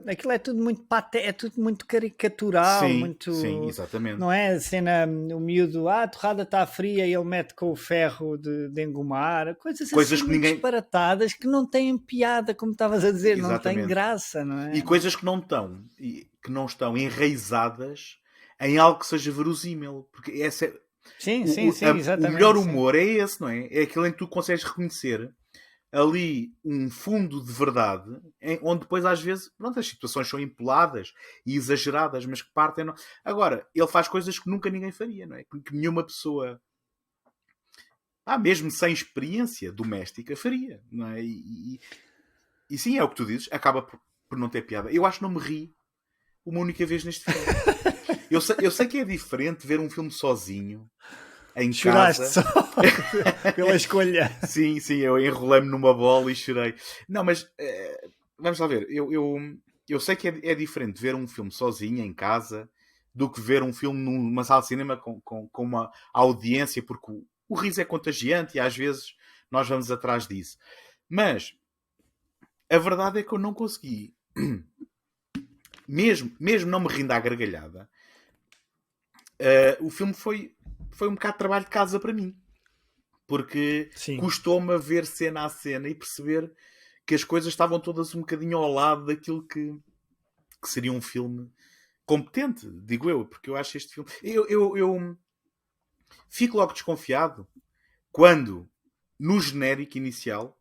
aquilo é tudo muito é tudo muito caricatural, Sim, sim, muito, exatamente. não é? A cena, o miúdo, a torrada está fria e ele mete com o ferro de engomar, coisas Coisas assim que muito ninguém. disparatadas que não têm piada, como estavas a dizer, não têm Exatamente. graça, não E é? coisas que não estão enraizadas em algo que seja verosímil. Porque Sim, sim, sim, o melhor exatamente, sim. humor é esse, não é? É aquele em que tu consegues reconhecer ali um fundo de verdade, onde depois às vezes, pronto, as situações são empoladas e exageradas, mas que partem. Não... Agora, ele faz coisas que nunca ninguém faria, não é? Que nenhuma pessoa, mesmo sem experiência doméstica, faria, não é? E sim, é o que tu dizes, acaba por não ter piada. Eu acho que não me ri uma única vez neste filme. Eu sei que é diferente ver um filme sozinho, em Choraste casa. só pela escolha. Sim, sim, eu enrolei-me numa bola e chorei. Não, mas vamos lá ver. Eu sei que é diferente ver um filme sozinho, em casa, do que ver um filme numa sala de cinema com uma audiência, porque o riso é contagiante e às vezes nós vamos atrás disso. Mas a verdade é que eu não consegui, mesmo não me rindo à gargalhada, o filme foi um bocado de trabalho de casa para mim. Porque Sim. custou-me a ver cena a cena e perceber que as coisas estavam todas um bocadinho ao lado daquilo que seria um filme competente, digo eu, porque eu acho este filme. Eu fico logo desconfiado quando, no genérico inicial,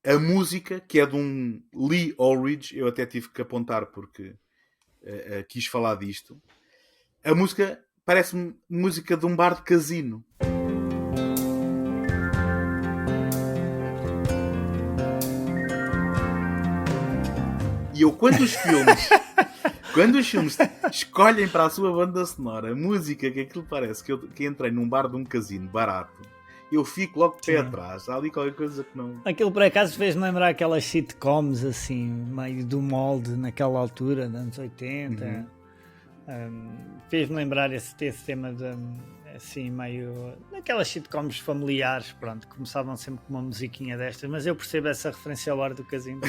a música, que é de um Lee Ulrich, eu até tive que apontar porque quis falar disto, a música parece-me música de um bar de casino. E eu, quando os filmes escolhem para a sua banda sonora a música que aquilo parece que entrei num bar de um casino barato, eu fico logo de pé Sim. atrás. Há ali qualquer coisa que não. Aquilo por acaso fez-me lembrar aquelas sitcoms assim, meio do molde naquela altura, dos anos 80. Uhum. Fez-me lembrar esse tema de assim, meio daquelas sitcoms familiares, pronto, começavam sempre com uma musiquinha destas, mas eu percebo essa referência ao bar do casino.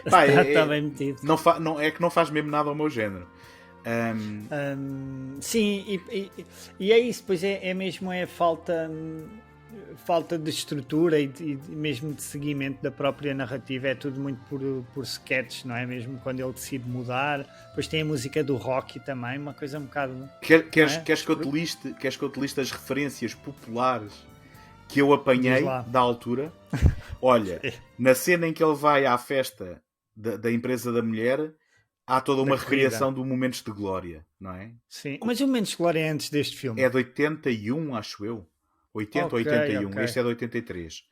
Pá, Está bem metido. não, é que não faz mesmo nada ao meu género. Sim, e é isso, pois é mesmo falta de estrutura e mesmo de seguimento da própria narrativa, é tudo muito por sketches, não é? Mesmo quando ele decide mudar, depois tem a música do Rocky também, uma coisa um bocado... Queres que eu te liste as referências populares que eu apanhei da altura? Olha, na cena em que ele vai à festa da empresa da mulher, há toda uma recriação do Momentos de Glória, não é? Sim, mas o Momentos de Glória é antes deste filme. É de 81, acho eu. 80 ou 81. Okay. Este é de 83.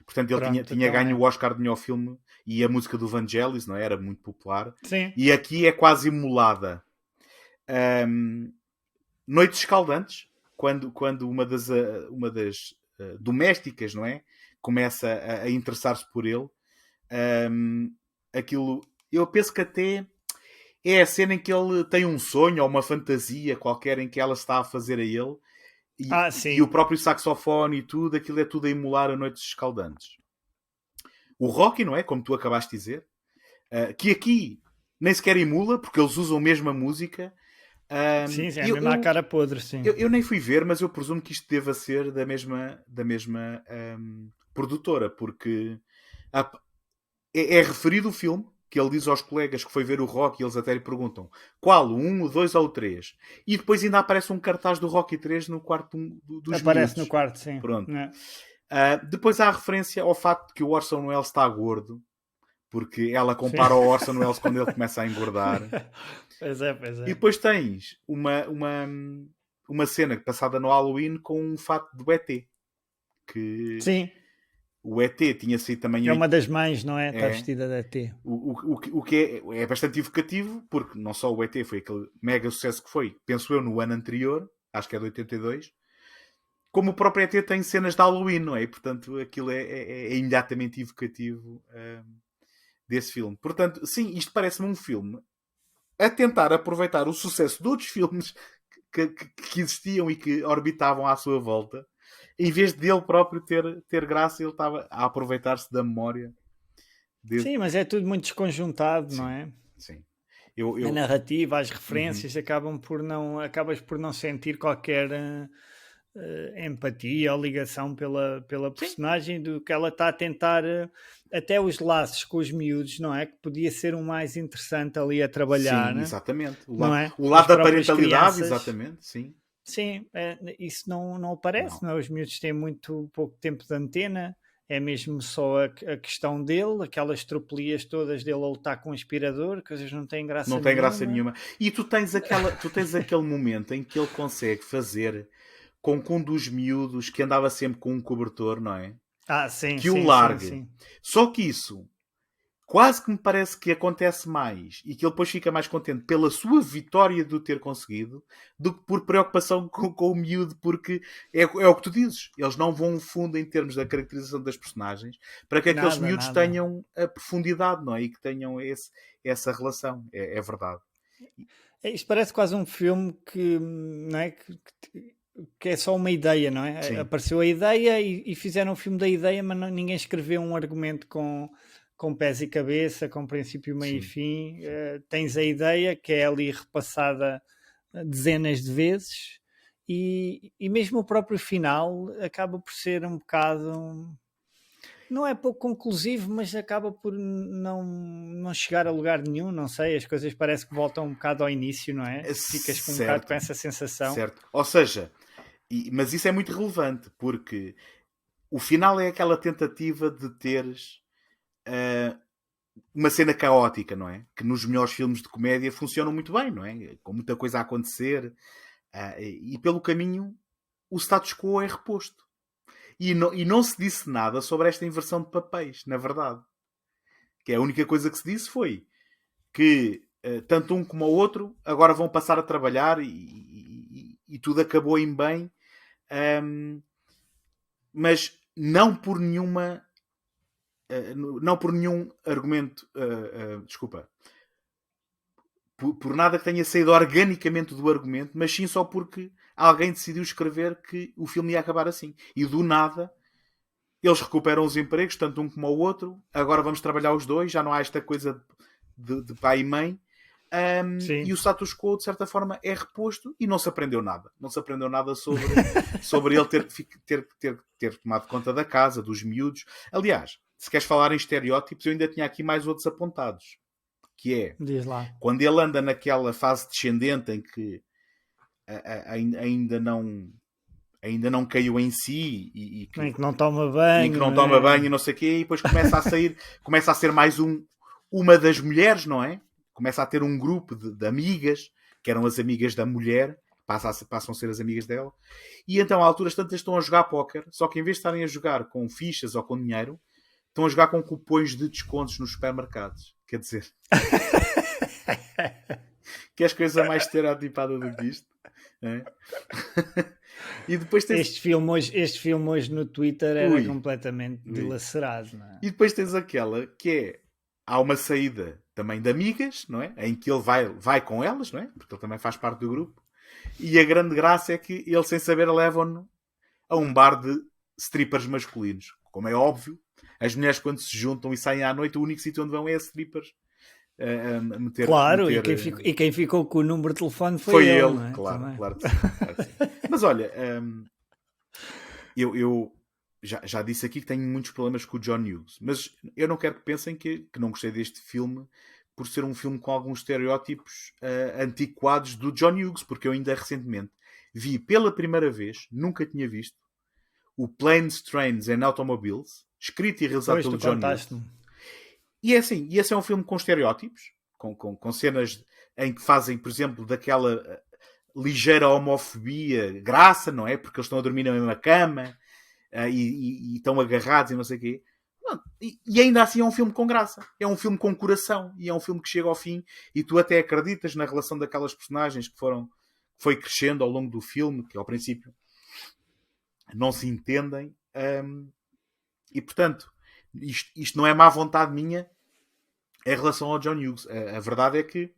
Portanto, ele Pronto, tinha então ganho o Oscar de melhor filme e a música do Vangelis, não é? Era muito popular. Sim. E aqui é quase emulada. Noites Escaldantes, quando uma das domésticas, não é? Começa a interessar-se por ele. Aquilo, eu penso que até é a cena em que ele tem um sonho ou uma fantasia qualquer em que ela está a fazer a ele e o próprio saxofone e tudo, aquilo é tudo a emular a Noites Escaldantes. O Rocky, não é? Como tu acabaste de dizer, que aqui nem sequer emula, porque eles usam mesmo a música. Sim, é mesmo a cara podre, sim. Eu nem fui ver, mas eu presumo que isto deva ser da mesma produtora, porque é referido o filme, que ele diz aos colegas que foi ver o Rocky e eles até lhe perguntam qual, o 1, o 2 ou o 3. E depois ainda aparece um cartaz do Rocky 3 no quarto dos Aparece miúdos. no quarto, sim. Pronto. Depois há a referência ao facto de que o Orson Welles está gordo, porque ela Sim. compara o Orson Welles quando ele começa a engordar. Pois é, pois E é. depois tens uma cena passada no Halloween com um fato do ET, que Sim, o ET tinha sido também é uma das mães, não é? Está é, vestida de ET. o que é bastante evocativo, porque não só o ET foi aquele mega sucesso que foi, penso eu, no ano anterior, acho que é de 82, como o próprio ET tem cenas de Halloween, não é? E, portanto, aquilo é imediatamente evocativo desse filme. Portanto, sim, isto parece-me um filme a tentar aproveitar o sucesso de outros filmes que existiam e que orbitavam à sua volta, em vez de ele próprio ter graça, ele estava a aproveitar-se da memória desse. Sim, mas é tudo muito desconjuntado, não Sim, é? sim. A Eu... narrativa, as Uhum. referências acabas por não sentir qualquer empatia ou ligação pela Sim, personagem do que ela está a tentar, até os laços com os miúdos, não é? Que podia ser o mais interessante ali a trabalhar, sim, exatamente. não é? O As lado da próprias parentalidade, crianças. exatamente, sim. Sim, isso não aparece, Não. não é? Os miúdos têm muito pouco tempo de antena, é mesmo só a questão dele, aquelas tropelias todas dele a lutar com o aspirador, coisas não têm Não graça tem graça nenhuma. nenhuma. E tu tens aquele momento em que ele consegue fazer com que um dos miúdos que andava sempre com um cobertor, não é? Ah, sim, Que o sim, sim, largue. sim. Só que isso quase que me parece que acontece mais e que ele depois fica mais contente pela sua vitória de o ter conseguido do que por preocupação com o miúdo, porque é o que tu dizes. Eles não vão fundo em termos da caracterização das personagens para que aqueles Nada, miúdos nada. tenham a profundidade, não é? E que tenham essa relação. É verdade. Isto parece quase um filme que, não é? Que é só uma ideia, não é? Sim, Apareceu a ideia e fizeram o filme da ideia, mas ninguém escreveu um argumento com pés e cabeça, com princípio, meio e sim, fim. sim. Tens a ideia que é ali repassada dezenas de vezes e mesmo o próprio final acaba por ser um bocado, não é pouco conclusivo, mas acaba por não chegar a lugar nenhum, não sei, as coisas parece que voltam um bocado ao início, não é? Ficas com um bocado com Certo, essa sensação. certo. Ou seja, mas isso é muito relevante, porque o final é aquela tentativa de teres ah, uma cena caótica, não é? Que nos melhores filmes de comédia funcionam muito bem, não é? Com muita coisa a acontecer. E pelo caminho, o status quo é reposto. E não se disse nada sobre esta inversão de papéis, na verdade. Que a única coisa que se disse foi que tanto um como o outro agora vão passar a trabalhar e tudo acabou em bem, mas não por nenhuma. Não por nenhum argumento. Desculpa. Por nada que tenha saído organicamente do argumento, mas sim só porque alguém decidiu escrever que o filme ia acabar assim. E do nada, eles recuperam os empregos, tanto um como o outro. Agora vamos trabalhar os dois, já não há esta coisa de pai e mãe. E Sim. o status quo, de certa forma, é reposto e não se aprendeu nada. Não se aprendeu nada sobre ele ter tomado conta da casa, dos miúdos. Aliás, se queres falar em estereótipos, eu ainda tinha aqui mais outros apontados. Que é, Diz lá. quando ele anda naquela fase descendente em que ainda não caiu em si Nem que não toma e em que banho, não não toma banho e é? não sei o quê, e depois começa a ser mais uma das mulheres, não é? Começa a ter um grupo de amigas, que eram as amigas da mulher, passam a ser as amigas dela, e então, a alturas tantas, estão a jogar póquer, só que em vez de estarem a jogar com fichas ou com dinheiro, estão a jogar com cupons de descontos nos supermercados. Quer dizer, queres coisa mais estereotipada do que isto? É? E depois tens. Este filme hoje no Twitter era Ui, completamente ui. dilacerado, não é? E depois tens aquela que é. Há uma saída também de amigas, não é? Em que ele vai com elas, não é? Porque ele também faz parte do grupo. E a grande graça é que ele, sem saber, leva-no a um bar de strippers masculinos. Como é óbvio, as mulheres, quando se juntam e saem à noite, o único sítio onde vão é a strippers. A Claro, e meter, quem ficou com o número de telefone foi foi ele, ele, não é? claro, Também. claro que sim. Claro que sim. Mas olha, eu já disse aqui que tenho muitos problemas com o John Hughes, mas eu não quero que pensem que não gostei deste filme por ser um filme com alguns estereótipos antiquados do John Hughes, porque eu ainda recentemente vi pela primeira vez, nunca tinha visto, o Planes, Trains and Automobiles, escrito e realizado Pois, pelo tu John Hughes. contaste-me. E é assim, e esse é um filme com estereótipos, com cenas em que fazem, por exemplo, daquela ligeira homofobia graça, não é? Porque eles estão a dormir na mesma cama e estão agarrados e não sei o quê. E ainda assim é um filme com graça. É um filme com coração. E é um filme que chega ao fim e tu até acreditas na relação daquelas personagens que foi crescendo ao longo do filme, que ao princípio não se entendem. E portanto, isto não é má vontade minha em relação ao John Hughes. A verdade é que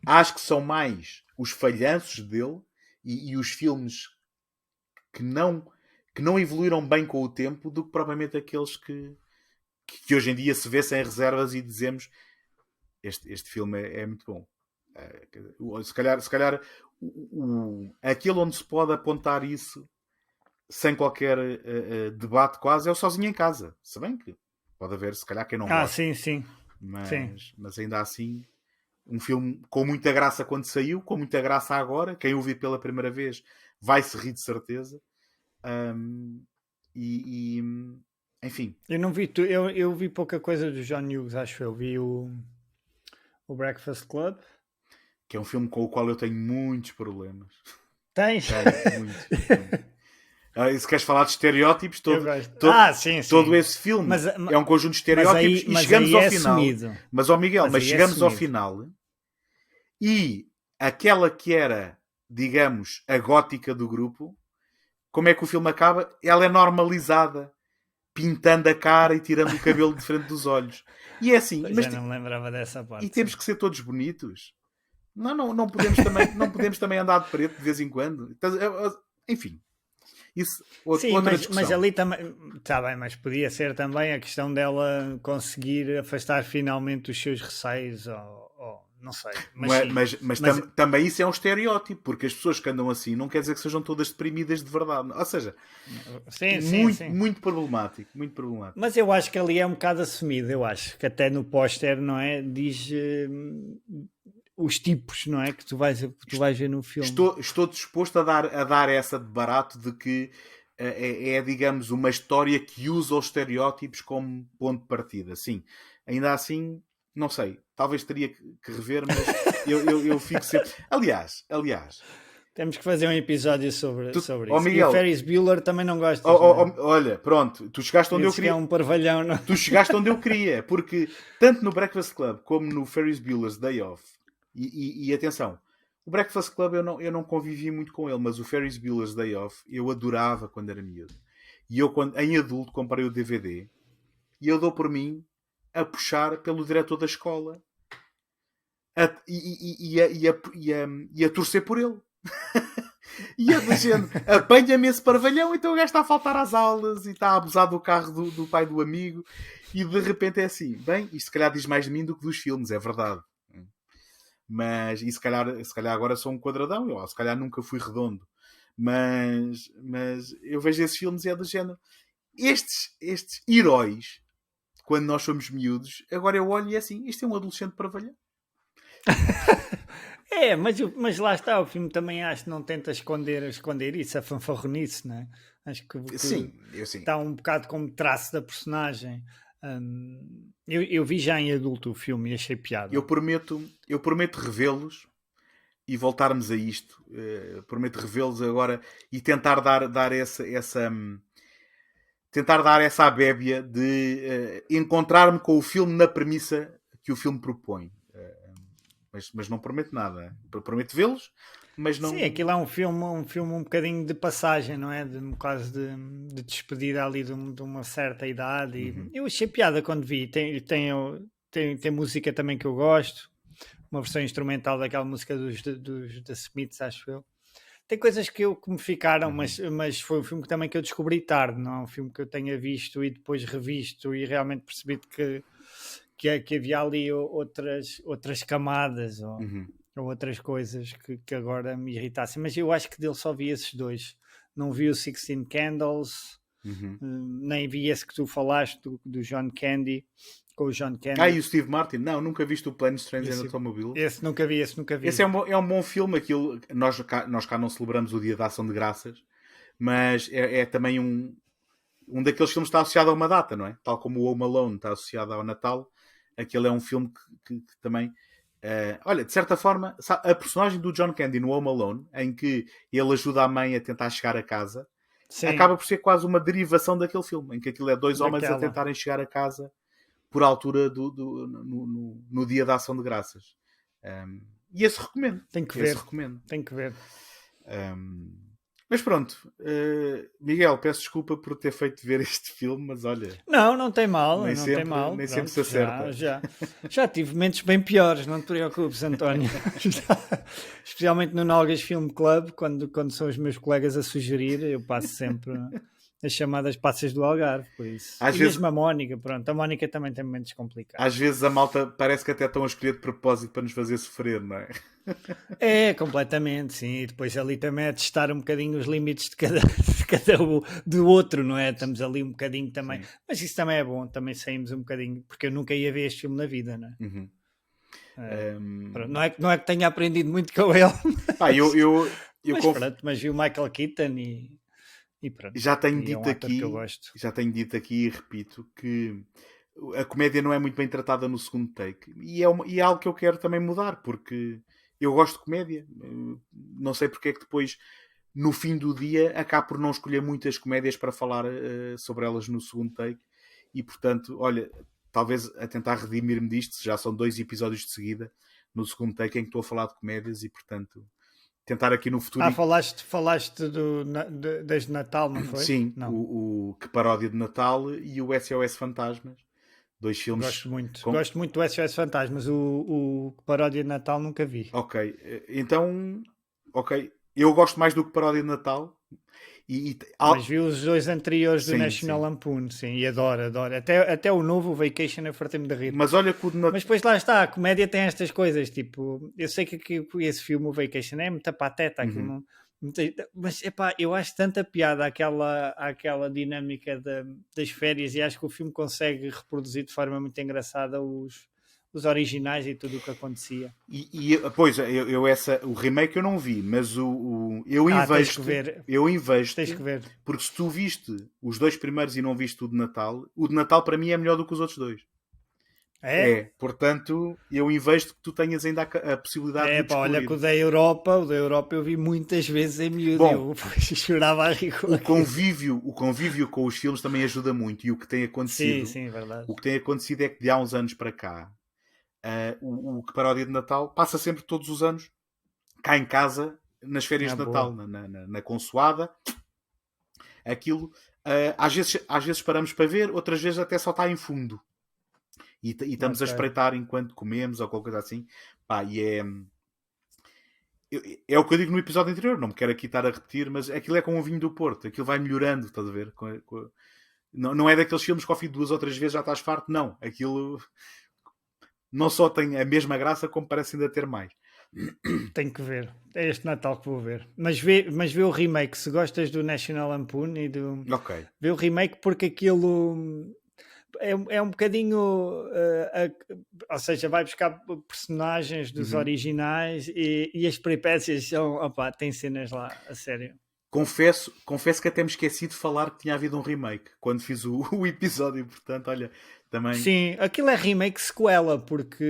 acho que são mais os falhanços dele e os filmes que não evoluíram bem com o tempo do que propriamente aqueles que hoje em dia se vê sem reservas e dizemos este filme é muito bom. Se calhar aquele onde se pode apontar isso sem qualquer debate quase é o Sozinho em Casa. Se bem que pode haver se calhar quem não gosta. Sim. Mas ainda assim um filme com muita graça quando saiu, com muita graça agora. Quem o viu pela primeira vez vai se rir de certeza. Enfim. Eu não vi eu vi pouca coisa do John Hughes, acho eu. Vi o Breakfast Club. Que é um filme com o qual eu tenho muitos problemas. Tens? Tenho muitos. Se queres falar de estereótipos, todo esse filme é um conjunto de estereótipos e chegamos ao final. Assumido. Mas, Miguel, chegamos ao final e aquela que era, digamos, a gótica do grupo, como é que o filme acaba? Ela é normalizada, pintando a cara e tirando o cabelo de frente dos olhos. E é assim. Mas já não me lembrava dessa parte. E temos que ser todos bonitos. Não podemos também andar de preto de vez em quando. Enfim. Isso, mas ali também está bem, mas podia ser também a questão dela conseguir afastar finalmente os seus receios ou não sei. Mas também isso é um estereótipo, porque as pessoas que andam assim não quer dizer que sejam todas deprimidas de verdade. Ou seja, muito problemático, muito problemático. Mas eu acho que ali é um bocado assumido. Eu acho que até no póster, não é? Diz os tipos, não é? Que tu vais ver no filme. Estou disposto a dar essa de barato de que digamos, uma história que usa os estereótipos como ponto de partida. Sim, ainda assim, não sei. Talvez teria que rever, mas eu fico sempre... Aliás... Temos que fazer um episódio sobre isso. Miguel, e o Ferris Bueller também não gosta. Olha, pronto. Tu chegaste onde eu queria. É um parvalhão, não? Tu chegaste onde eu queria. Porque tanto no Breakfast Club como no Ferris Bueller's Day Off... E atenção, o Breakfast Club eu não convivi muito com ele, mas o Ferris Bueller's Day Off eu adorava quando era miúdo. E eu, em adulto, comprei o DVD e eu dou por mim a puxar pelo diretor da escola e a torcer por ele. E a dizendo, apanha-me esse parvalhão, então o gajo está a faltar às aulas e está a abusar do carro do pai do amigo. E de repente é assim, bem, isto se calhar diz mais de mim do que dos filmes, é verdade. Mas, e se calhar agora sou um quadradão, eu se calhar nunca fui redondo. Mas eu vejo esses filmes e é do género. Estes heróis, quando nós somos miúdos, agora eu olho e é assim, isto é um adolescente parvalhão. Mas lá está, o filme também acho que não tenta esconder isso, a fanfarronice, não é? Acho que sim. Está um bocado como traço da personagem. Eu vi já em adulto o filme e achei piada. Eu prometo revê-los e voltarmos a isto. Prometo revê-los agora e tentar dar essa abébia de encontrar-me com o filme na premissa que o filme propõe. Mas não prometo nada. Prometo vê-los, mas não... Sim, aquilo é um filme um bocadinho de passagem, não é? Quase de despedida ali de uma certa idade. E eu achei piada quando vi. Tem música também que eu gosto. Uma versão instrumental daquela música dos The Smiths, acho eu. Tem coisas que me ficaram, mas foi um filme também que eu descobri tarde. Não é um filme que eu tenha visto e depois revisto e realmente percebido que havia ali outras camadas ou outras coisas que agora me irritassem. Mas eu acho que dele só vi esses dois. Não vi o 16 Candles, nem vi esse que tu falaste do John Candy, com o John Candy. E o Steve Martin? Não, nunca viste o Planes, Trains and Automobiles. Esse nunca vi. Esse é um bom filme. Aquilo, nós cá não celebramos o Dia da Ação de Graças, mas é também um daqueles filmes está associado a uma data, não é? Tal como o Home Alone está associado ao Natal, aquele é um filme que também... olha, de certa forma, a personagem do John Candy no Home Alone, em que ele ajuda a mãe a tentar chegar a casa, Sim, acaba por ser quase uma derivação daquele filme, em que aquilo é dois homens a tentarem chegar a casa por altura no dia da Ação de Graças. E esse recomendo. tem que esse ver. recomendo. Tem que ver. Mas pronto, Miguel, peço desculpa por ter feito ver este filme, mas olha... Não tem mal, nem não sempre, tem mal. Nem Pronto, sempre se acerta. Já tive momentos bem piores, não te preocupes, António. Especialmente no Nalgas Film Club, quando são os meus colegas a sugerir, eu passo sempre as chamadas passas do Algarve, por isso. Às e vezes... mesmo a Mónica, pronto, a Mónica também tem momentos complicados. Às vezes a malta parece que até estão a escolher de propósito para nos fazer sofrer, não é? É, completamente, sim. E depois ali também é testar um bocadinho os limites de cada do outro, não é? Estamos ali um bocadinho também. Sim. Mas isso também é bom, também saímos um bocadinho, porque eu nunca ia ver este filme na vida, não é? Uhum. Não é que tenha aprendido muito com ele. Mas vi o Michael Keaton e pronto. Já tenho dito aqui e repito que a comédia não é muito bem tratada no segundo take. E é algo que eu quero também mudar, porque eu gosto de comédia. Não sei porque é que depois, no fim do dia, acabo por não escolher muitas comédias para falar sobre elas no segundo take. E, portanto, olha, talvez a tentar redimir-me disto, já são 2 episódios de seguida, no segundo take em que estou a falar de comédias e, portanto... tentar aqui no futuro... falaste desde Natal, não foi? Sim, não. O Que Paródia de Natal e o SOS Fantasmas. 2 filmes... Gosto muito do SOS Fantasmas. O Que Paródia de Natal nunca vi. Ok, então... Ok, eu gosto mais do Que Paródia de Natal. Mas vi os 2 anteriores do National Lampoon, sim, e adoro. Até o novo, o Vacation, eu fartei-me de rir. Mas olha que Mas depois lá está, a comédia tem estas coisas, tipo, eu sei que esse filme, o Vacation, é muita pateta, aquilo mas epá, eu acho tanta piada àquela dinâmica das férias, e acho que o filme consegue reproduzir de forma muito engraçada os originais e tudo o que acontecia. Pois, o remake eu não vi, mas eu investo. Tens que ver. Porque se tu viste os 2 primeiros e não viste o de Natal para mim é melhor do que os outros 2. Portanto, eu investo que tu tenhas ainda a possibilidade de descobrir. Olha que o da Europa eu vi muitas vezes em miúdo, eu chorava a rir. O convívio com os filmes também ajuda muito, e o que tem acontecido, sim, verdade. O que tem acontecido é que de há uns anos para cá, o Que Paródia de Natal passa sempre todos os anos cá em casa, nas férias de Natal, na consoada. Aquilo, às vezes paramos para ver, outras vezes até só está em fundo. E estamos a espreitar enquanto comemos ou qualquer coisa assim. É o que eu digo no episódio anterior, não me quero aqui estar a repetir, mas aquilo é como o vinho do Porto, aquilo vai melhorando, estás a ver? Não é daqueles filmes que ao fim de 2 ou 3 vezes já estás farto, não. Aquilo não só tem a mesma graça, como parece ainda ter mais. Tenho que ver, é este Natal que vou ver. Mas vê o remake, se gostas do National Lampoon e do... Ok. Vê o remake porque aquilo... É um bocadinho, ou seja, vai buscar personagens dos originais e as peripécias são, tem cenas lá, a sério. Confesso que até me esqueci de falar que tinha havido um remake quando fiz o episódio, portanto, olha, também... Sim, aquilo é remake sequela, porque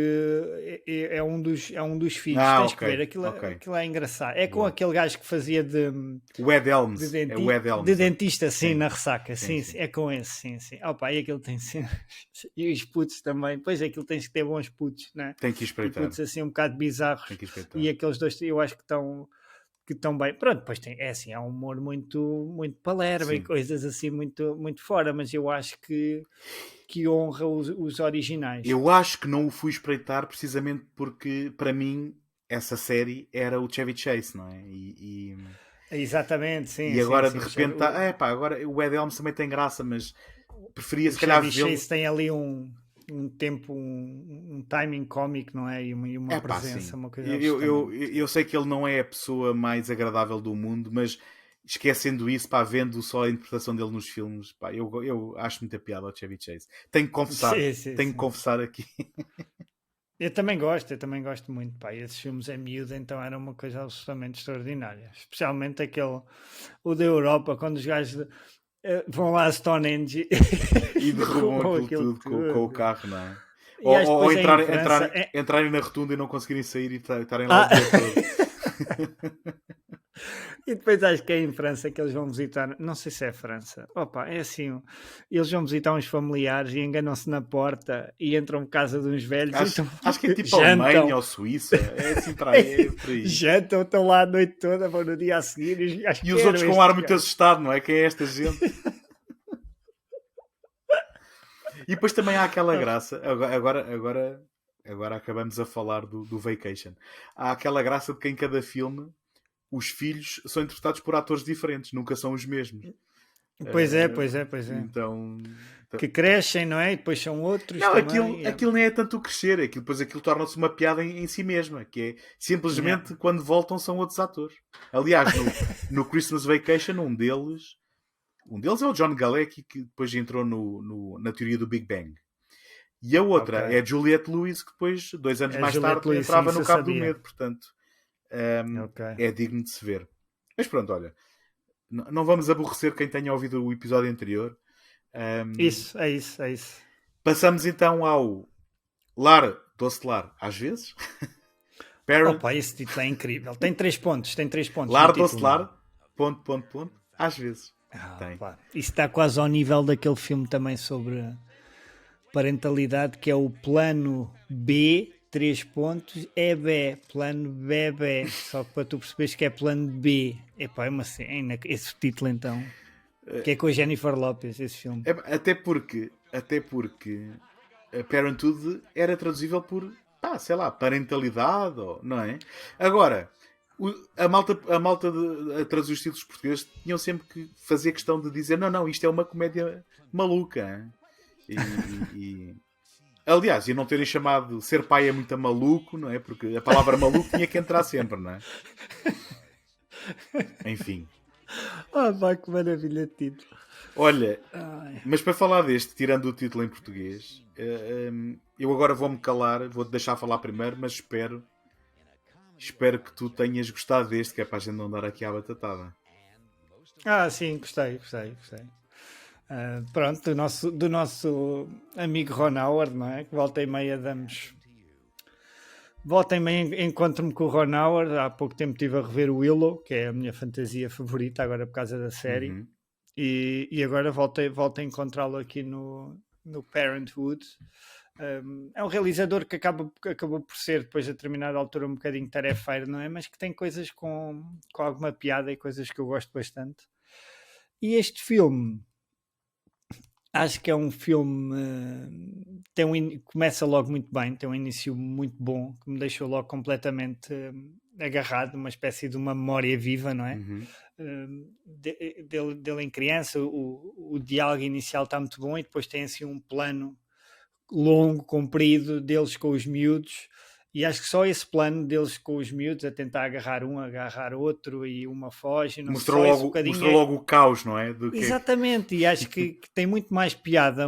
é um dos filhos, tens que ver, aquilo é engraçado. É com aquele gajo que fazia o Ed Helms, de dentista, sim, na ressaca, sim, é com esse, sim. E aquilo tem cenas, e os putos também, pois aquilo tens que ter bons putos, né? Tem que espreitar. E putos assim um bocado bizarros, e aqueles 2 eu acho que estão bem, pronto, depois é um humor muito, muito palerma e coisas assim muito, muito fora, mas eu acho que honra os originais. Eu acho que não o fui espreitar precisamente porque para mim essa série era o Chevy Chase, não é? Exatamente, sim. E agora de repente agora o Ed Helms também tem graça, mas preferia se calhar vê-lo. O Chevy Chase tem ali um tempo, um timing cómico, não é? E uma presença, uma coisa eu sei que ele não é a pessoa mais agradável do mundo, mas esquecendo isso, vendo só a interpretação dele nos filmes, eu acho muita piada ao Chevy Chase. Tenho que confessar, que confessar aqui. Eu também gosto muito, esses filmes em miúdo, então era uma coisa absolutamente extraordinária, especialmente o da Europa, quando os gajos Vão lá a Stonehenge E derrubam aquilo aquilo tudo com o carro, não é? E acho que Ou depois é em França. entrarem na rotunda e não conseguirem sair e estarem lá o dia todo. E depois acho que é em França que eles vão visitar, não sei se é França, opa, é assim, eles vão visitar uns familiares e enganam-se na porta e entram por casa de uns velhos Acho que é tipo jantam. Alemanha ou Suíça, é assim para aí. É por aí. Jantam, estão lá a noite toda, vão no dia a seguir e os outros com um ar muito assustado, não é? Quem é esta gente? E depois também há aquela graça, agora acabamos a falar do Vacation. Há aquela graça de que em cada filme os filhos são interpretados por atores diferentes, nunca são os mesmos. Pois é. Então... Que crescem, não é? E depois são outros. Não, também. aquilo nem é tanto o crescer, aquilo torna-se uma piada em si mesma, que é simplesmente quando voltam são outros atores. Aliás, no Christmas Vacation, um deles é o John Galecki, que depois entrou na teoria do Big Bang. E a outra é a Juliette Lewis, que depois, 2 anos mais tarde, Lewis, entrava no Cabo do Medo. Portanto, é digno de se ver. Mas pronto, olha, não vamos aborrecer quem tenha ouvido o episódio anterior. Isso. Passamos então ao Lar, Doce Lar, às vezes. Opa, esse título é incrível. Tem 3 pontos. Lar, Doce Lar, ponto, às vezes. Isso está quase ao nível daquele filme também sobre parentalidade, que é o Plano B, 3 pontos, EB, Plano BB. Só que para tu perceberes que é Plano B. Epá, é uma cena. Esse título então... Que é com a Jennifer Lopez, esse filme. Até porque a Parenthood era traduzível por, sei lá, parentalidade, não é? Agora, a malta a traduzir os títulos portugueses tinham sempre que fazer questão de dizer não, isto é uma comédia maluca. Aliás, e não terem chamado Ser Pai é muito maluco, não é? Porque a palavra maluco tinha que entrar sempre, não é? Enfim. Vai, que maravilha de título. Olha, mas para falar deste, tirando o título em português, eu agora vou-me calar, vou-te deixar falar primeiro, mas espero que tu tenhas gostado deste, que é para a gente não dar aqui à batatada. Sim, gostei. Pronto, do nosso amigo Ron Howard, não é? Que volta e meia encontro-me com o Ron Howard. Há pouco tempo estive a rever o Willow, que é a minha fantasia favorita agora por causa da série. Uhum. E agora volto a encontrá-lo aqui no Parenthood. É um realizador que acabou por ser, depois de determinada altura, um bocadinho tarefeiro, não é? Mas que tem coisas com alguma piada e coisas que eu gosto bastante. E este filme... Acho que é um filme começa logo muito bem, tem um início muito bom, que me deixou logo completamente agarrado, uma espécie de uma memória viva, não é? Uhum. Dele em criança, o diálogo inicial está muito bom e depois tem assim um plano longo, comprido, deles com os miúdos. E acho que só esse plano deles com os miúdos a tentar agarrar outro e uma foge. Mostrou logo o caos, não é? Exatamente, e acho que tem muito mais piada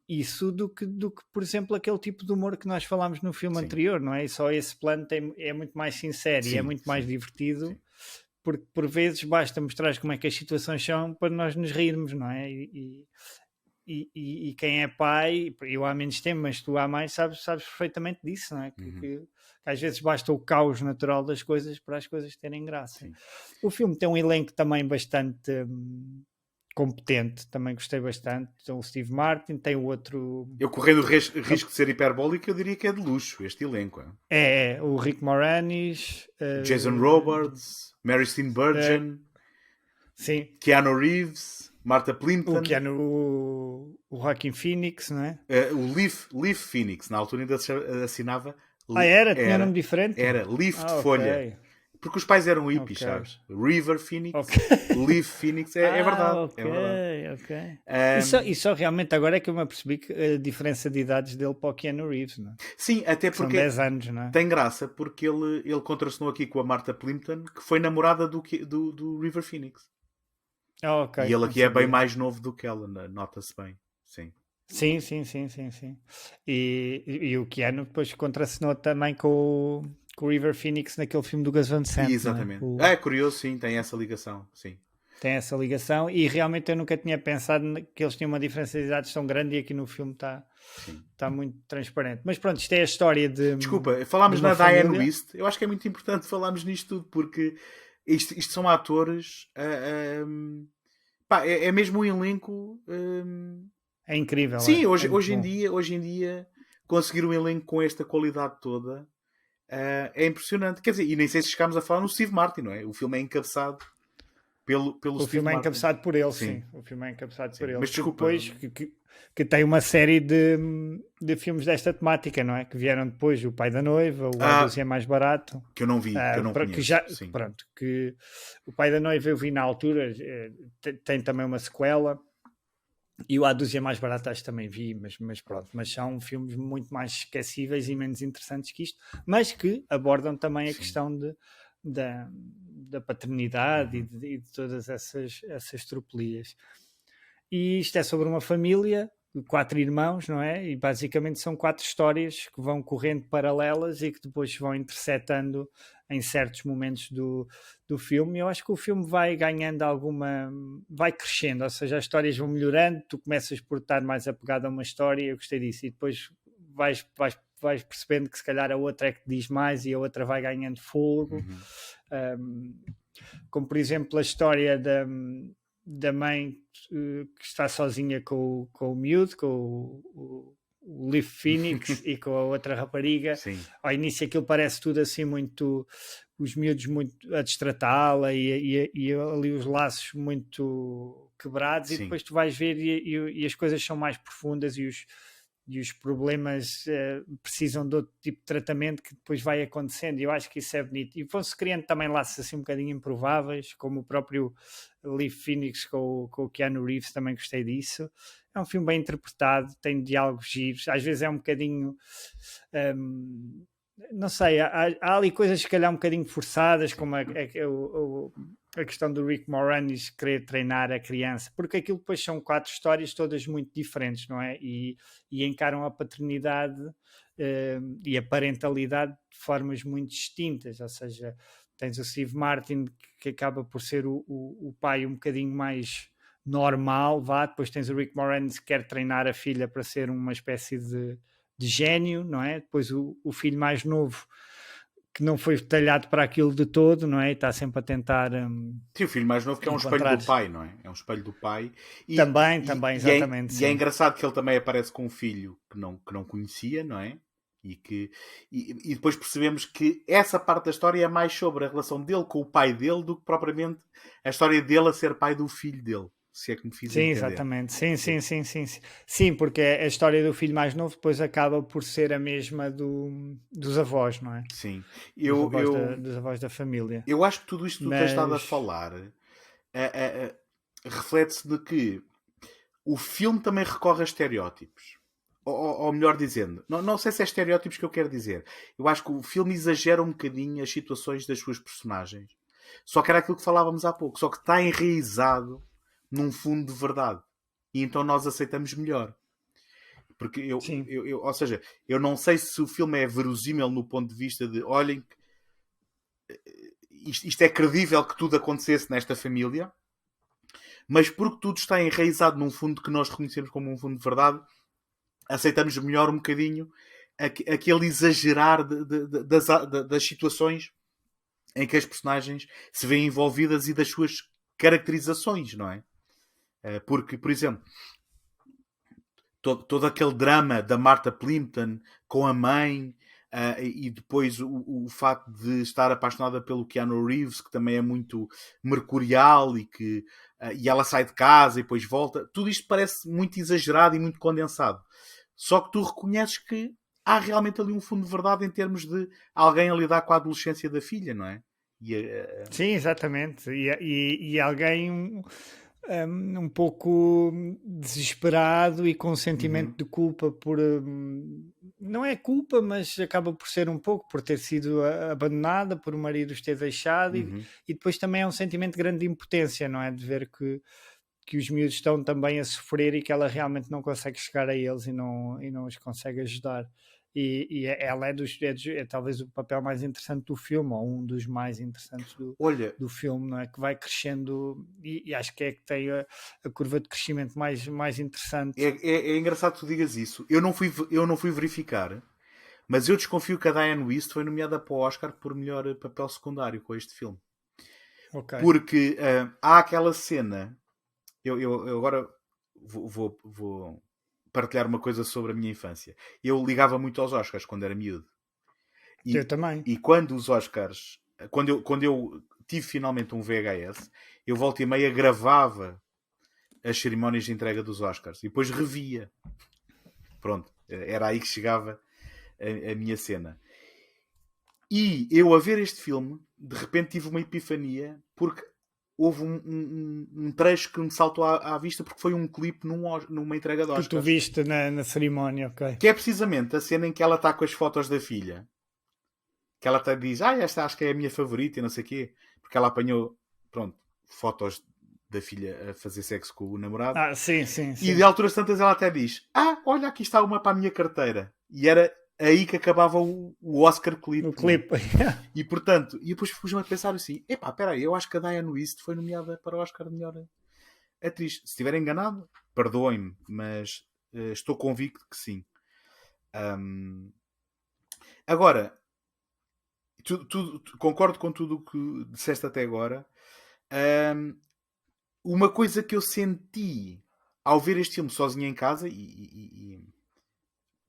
isso do que, por exemplo, aquele tipo de humor que nós falámos no filme anterior, não é? E só esse plano é muito mais sincero e é muito mais divertido, porque por vezes basta mostrar como é que as situações são para nós nos rirmos, não é? E quem é pai, eu há menos tempo, mas tu há mais, sabes perfeitamente disso, não é? Que às vezes basta o caos natural das coisas para as coisas terem graça. Sim. O filme tem um elenco também bastante competente, também gostei bastante. Tem o Steve Martin, tem o outro... Eu correndo o risco de ser hiperbólico, eu diria que é de luxo este elenco. É o Rick Moranis, Jason Robards, Mary Steenburgen, sim. Keanu Reeves... Martha Plimpton. O Joaquin Phoenix, não é? O Leaf Phoenix, na altura ainda assinava. Tinha nome diferente? Era Leaf de folha. Okay. Porque os pais eram hippies, sabes? River Phoenix, Leaf Phoenix, é verdade. Ok. E só realmente agora é que eu me apercebi que a diferença de idades dele para o Keanu Reeves, não é? Sim, até porque são 10 anos, não é? Tem graça, porque ele contracenou aqui com a Martha Plimpton, que foi namorada do River Phoenix. Okay. E ele aqui é bem mais novo do que ela, nota-se bem. Sim. E o Keanu depois contracenou também com o River Phoenix naquele filme do Gus Van Sant. Exatamente. É curioso, sim, tem essa ligação. Sim. tem essa ligação, e realmente eu nunca tinha pensado que eles tinham uma diferença de idades tão grande, e aqui no filme está muito transparente. Mas pronto, isto é a história de Desculpa, falámos uma na Diane família. Wist. Eu acho que é muito importante falarmos nisto tudo, porque isto são atores. Pá, é mesmo um elenco. É incrível, Sim, é muito bom. hoje em dia, conseguir um elenco com esta qualidade toda é impressionante. Quer dizer, e nem sei se chegámos a falar no Steve Martin, não é? O filme é encabeçado pelo O Steve filme é Martin. encabeçado por ele, Sim. sim. O filme é encabeçado Sim. por ele. Mas Que desculpa. depois que tem uma série de filmes desta temática, não é? Que vieram depois, O Pai da Noiva, O A Doce é Mais Barato. Que eu não vi, que eu não conheço. Sim. Pronto, que O Pai da Noiva eu vi na altura, tem também uma sequela. E o A Dúzia Mais Barata acho que também vi, mas pronto, mas são filmes muito mais esquecíveis e menos interessantes que isto, mas que abordam também a questão da paternidade e de todas essas tropelias. E isto é sobre uma família de 4 irmãos, não é? E basicamente são 4 histórias que vão correndo paralelas e que depois vão intersetando em certos momentos do filme. Eu acho que o filme vai ganhando vai crescendo, ou seja, as histórias vão melhorando, tu começas por estar mais apegado a uma história, eu gostei disso, e depois vais percebendo que se calhar a outra é que diz mais e a outra vai ganhando fogo. Como por exemplo a história da mãe que está sozinha com o miúdo, com o Leaf Phoenix e com a outra rapariga. Sim. Ao início aquilo parece tudo assim muito, os miúdos muito a destratá-la e ali os laços muito quebrados. Sim. E depois tu vais ver e as coisas são mais profundas e os problemas precisam de outro tipo de tratamento que depois vai acontecendo, e eu acho que isso é bonito, e vão-se criando também laços assim um bocadinho improváveis, como o próprio Leaf Phoenix com o Keanu Reeves, também gostei disso. É um filme bem interpretado, tem diálogos giros, às vezes é um bocadinho não sei, há ali coisas se calhar um bocadinho forçadas, como a questão do Rick Moranis querer treinar a criança, porque aquilo depois são 4 histórias todas muito diferentes, não é? E encaram a paternidade e a parentalidade de formas muito distintas, ou seja, tens o Steve Martin que acaba por ser o pai um bocadinho mais normal, depois tens o Rick Moranis que quer treinar a filha para ser uma espécie de gênio, não é? Depois o filho mais novo que não foi talhado para aquilo de todo, não é? E está sempre a tentar Sim, o filho mais novo que é um espelho do pai, não é? É um espelho do pai. Também, exatamente. E é engraçado que ele também aparece com um filho que não conhecia, não é? E depois percebemos que essa parte da história é mais sobre a relação dele com o pai dele do que propriamente a história dele a ser pai do filho dele. Se é que me fiz entender. Exatamente. Sim, porque a história do filho mais novo depois acaba por ser a mesma dos avós, não é? Sim. Dos avós da família. Eu acho que tudo isto que tu tens estado a falar reflete-se de que o filme também recorre a estereótipos. Ou melhor dizendo, não sei se é estereótipos que eu quero dizer. Eu acho que o filme exagera um bocadinho as situações das suas personagens. Só que era aquilo que falávamos há pouco. Só que está enraizado num fundo de verdade. E então nós aceitamos melhor. Porque ou seja, eu não sei se o filme é verosímil no ponto de vista de, olhem, isto é credível que tudo acontecesse nesta família, mas porque tudo está enraizado num fundo que nós reconhecemos como um fundo de verdade, aceitamos melhor um bocadinho aquele exagerar das situações em que as personagens se veem envolvidas e das suas caracterizações, não é? Porque, por exemplo, todo aquele drama da Martha Plimpton com a mãe e depois o facto de estar apaixonada pelo Keanu Reeves, que também é muito mercurial e ela sai de casa e depois volta, tudo isto parece muito exagerado e muito condensado. Só que tu reconheces que há realmente ali um fundo de verdade em termos de alguém a lidar com a adolescência da filha, não é? Sim, exatamente. E alguém um pouco desesperado e com um sentimento de culpa por... não é culpa, mas acaba por ser um pouco por ter sido abandonada, por o marido os ter deixado e depois também é um sentimento grande de impotência, não é? De ver que os miúdos estão também a sofrer e que ela realmente não consegue chegar a eles e não os consegue ajudar. e ela é talvez o papel mais interessante do filme, ou um dos mais interessantes Olha, do filme, não é? Que vai crescendo e acho que é que tem a curva de crescimento mais interessante. é engraçado que tu digas isso. Eu não fui verificar, mas eu desconfio que a Diane Wiest foi nomeada para o Oscar por melhor papel secundário com este filme. Ok. Porque há aquela cena. Eu agora vou partilhar uma coisa sobre a minha infância. Eu ligava muito aos Oscars quando era miúdo. Eu também. E quando os Oscars. Quando eu tive finalmente um VHS, eu volta e meia gravava as cerimónias de entrega dos Oscars. E depois revia. Pronto. Era aí que chegava a minha cena. E eu, a ver este filme, de repente tive uma epifania, porque houve um trecho que me saltou à vista, porque foi um clipe numa entrega de Que Oscars. tu viste na cerimónia, ok. Que é precisamente a cena em que ela está com as fotos da filha. Que ela até diz, esta acho que é a minha favorita e não sei o quê. Porque ela apanhou, pronto, fotos da filha a fazer sexo com o namorado. Sim. E de alturas tantas ela até diz, olha, aqui está uma para a minha carteira. E era aí que acabava o Oscar clipe. O clipe. E portanto, e depois pus-me a pensar assim, espera aí, eu acho que a Diane Wiest foi nomeada para o Oscar de melhor atriz. Se estiver enganado, perdoem-me, mas estou convicto que sim. Agora, concordo com tudo o que disseste até agora. Uma coisa que eu senti ao ver este filme sozinho em casa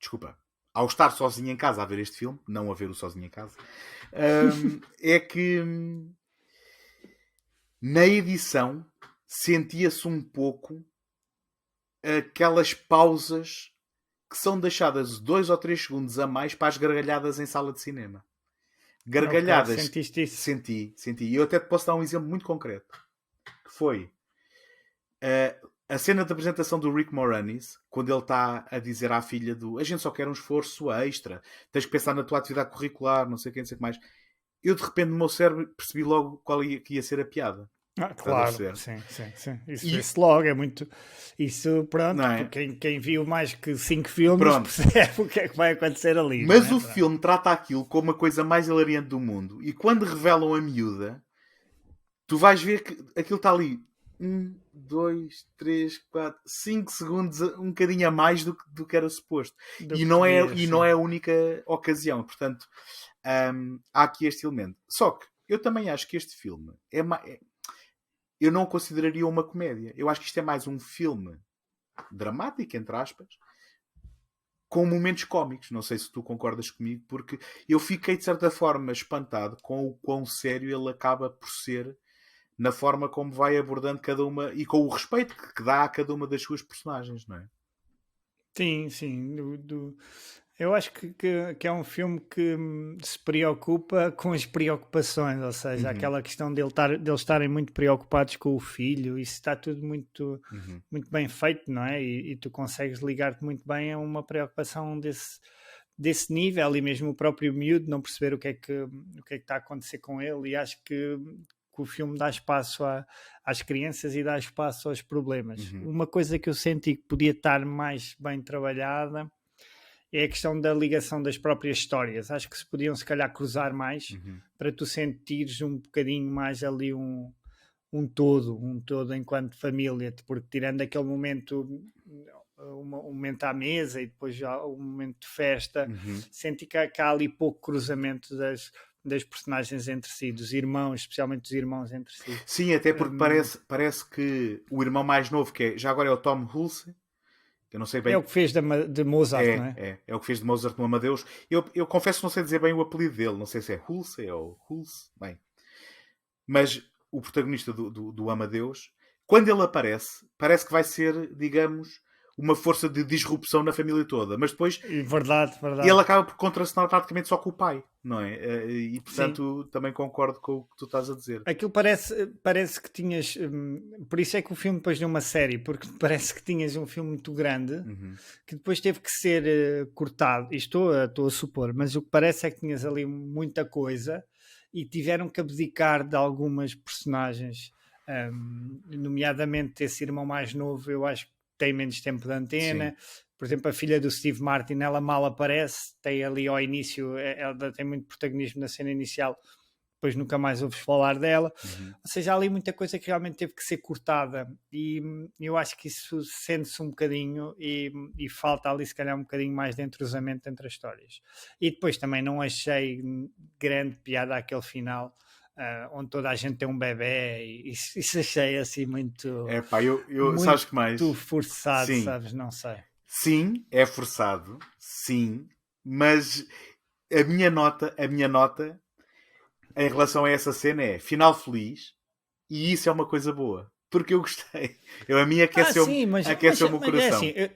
desculpa, ao estar sozinho em casa a ver este filme, não a ver o sozinho em casa, é que na edição sentia-se um pouco aquelas pausas que são deixadas 2 ou 3 segundos a mais para as gargalhadas em sala de cinema. Gargalhadas. Okay, sentiste isso? Senti. E eu até te posso dar um exemplo muito concreto. Que foi a cena da apresentação do Rick Moranis, quando ele está a dizer à filha a gente só quer um esforço extra, tens que pensar na tua atividade curricular, não sei o que, não sei o que mais. Eu de repente no meu cérebro percebi logo qual ia ser a piada. Claro, sim. Isso vê-se logo, é muito. Isso, pronto, é? Quem viu mais que 5 filmes percebe o que é que vai acontecer ali. Mas o filme trata aquilo como a coisa mais hilariante do mundo. E quando revelam a miúda, tu vais ver que aquilo está ali 1, 2, 3, 4, 5 segundos, um bocadinho a mais do que era suposto. E não é a única ocasião. Portanto, há aqui este elemento. Só que eu também acho que este filme eu não o consideraria uma comédia. Eu acho que isto é mais um filme dramático, entre aspas, com momentos cómicos. Não sei se tu concordas comigo, porque eu fiquei de certa forma espantado com o quão sério ele acaba por ser na forma como vai abordando cada uma e com o respeito que dá a cada uma das suas personagens, não é? Sim. Eu acho que é um filme que se preocupa com as preocupações, ou seja, aquela questão deles estarem muito preocupados com o filho, isso está tudo muito bem feito, não é? E tu consegues ligar-te muito bem a uma preocupação desse nível, e mesmo o próprio miúdo não perceber o que é que está a acontecer com ele, e acho que o filme dá espaço às crianças e dá espaço aos problemas. Uma coisa que eu senti que podia estar mais bem trabalhada é a questão da ligação das próprias histórias. Acho que se podiam se calhar cruzar mais para tu sentires um bocadinho mais ali um todo enquanto família, porque tirando aquele momento, um momento à mesa e depois já um momento de festa, senti que há ali pouco cruzamento das personagens entre si, dos irmãos, especialmente dos irmãos entre si. Sim, até porque parece que o irmão mais novo, que já agora é o Tom Hulce, eu não sei bem. É o que fez de Mozart, não é? É o que fez de Mozart no Amadeus. Eu confesso que não sei dizer bem o apelido dele. Não sei se é Hulse ou Hulse. Bem. Mas o protagonista do Amadeus, quando ele aparece, parece que vai ser, digamos, uma força de disrupção na família toda. Mas depois Verdade. ele acaba por contracenar praticamente só com o pai, não é? E portanto também concordo com o que tu estás a dizer. Aquilo parece que tinhas, por isso é que o filme depois deu uma série, porque parece que tinhas um filme muito grande que depois teve que ser cortado. Estou a supor, mas o que parece é que tinhas ali muita coisa e tiveram que abdicar de algumas personagens, nomeadamente esse irmão mais novo. Eu acho que tem menos tempo de antena. Por exemplo, a filha do Steve Martin, ela mal aparece, tem ali ao início, ela tem muito protagonismo na cena inicial, depois nunca mais ouves falar dela. Ou seja, há ali muita coisa que realmente teve que ser cortada, e eu acho que isso sente-se um bocadinho, e falta ali se calhar um bocadinho mais de entrosamento entre as histórias. E depois também não achei grande piada aquele final, onde toda a gente tem um bebê, e isso achei assim muito, muito sabes que mais? forçado, Sim. sabes? Não sei. Sim, é forçado, sim, mas a minha nota em relação a essa cena é final feliz, e isso é uma coisa boa, porque eu gostei. A mim aqueceu-me mas o meu coração. É assim,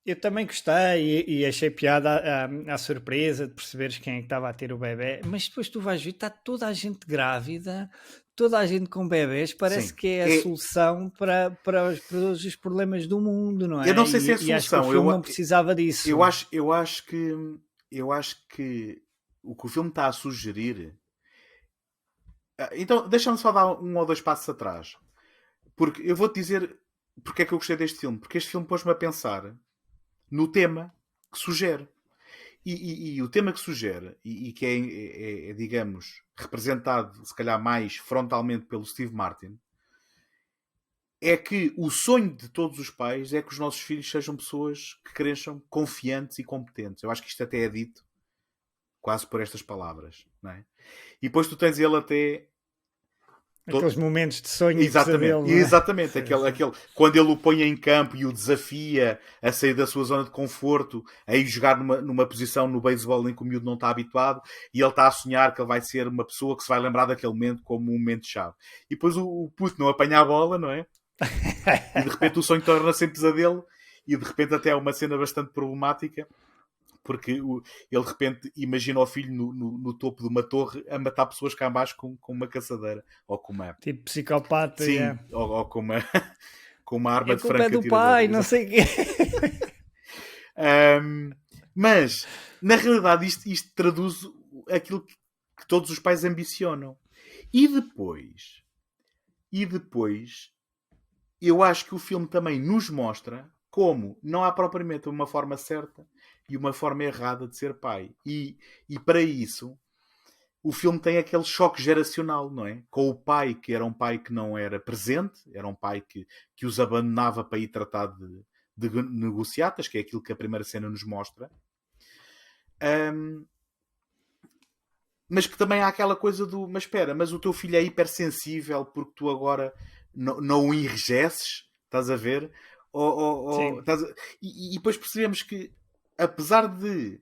eu também gostei, e achei piada a surpresa de perceberes quem é que estava a ter o bebê, mas depois tu vais ver, está toda a gente grávida, toda a gente com bebés, parece Sim. que é a solução para os problemas do mundo, não é? Eu não sei se é a E acho que solução. o filme não precisava disso. Eu acho que o que o filme está a sugerir. Então, deixa-me só dar 1 ou 2 passos atrás. Porque eu vou-te dizer porque é que eu gostei deste filme. Porque este filme pôs-me a pensar no tema que sugere. E o tema que sugere, e que é, digamos, representado, se calhar mais frontalmente pelo Steve Martin, é que o sonho de todos os pais é que os nossos filhos sejam pessoas que cresçam confiantes e competentes. Eu acho que isto até é dito quase por estas palavras, não é? E depois tu tens ele até... Aqueles momentos de sonho Exatamente, e pesadelo, não é? exatamente. Aquele, quando ele o põe em campo e o desafia a sair da sua zona de conforto, a ir jogar numa posição no beisebol em que o miúdo não está habituado, e ele está a sonhar que ele vai ser uma pessoa que se vai lembrar daquele momento como um momento-chave. E depois o puto não apanha a bola, não é? E de repente o sonho torna-se em pesadelo, e de repente até é uma cena bastante problemática, porque ele de repente imagina o filho no topo de uma torre a matar pessoas cá abaixo com uma caçadeira, ou com uma... Tipo psicopata. Sim, Yeah. ou com uma arma A de culpa é do franco-atirador. pai, não sei o quê. Mas, na realidade, isto traduz aquilo que todos os pais ambicionam. E depois, eu acho que o filme também nos mostra como não há propriamente uma forma certa e uma forma errada de ser pai. E para isso, o filme tem aquele choque geracional, não é? Com o pai, que era um pai que não era presente, era um pai que os abandonava para ir tratar de negociatas, que é aquilo que a primeira cena nos mostra. Mas que também há aquela coisa do... Mas espera, mas o teu filho é hipersensível porque tu agora não o enrijeces, estás a ver? E depois percebemos que, apesar de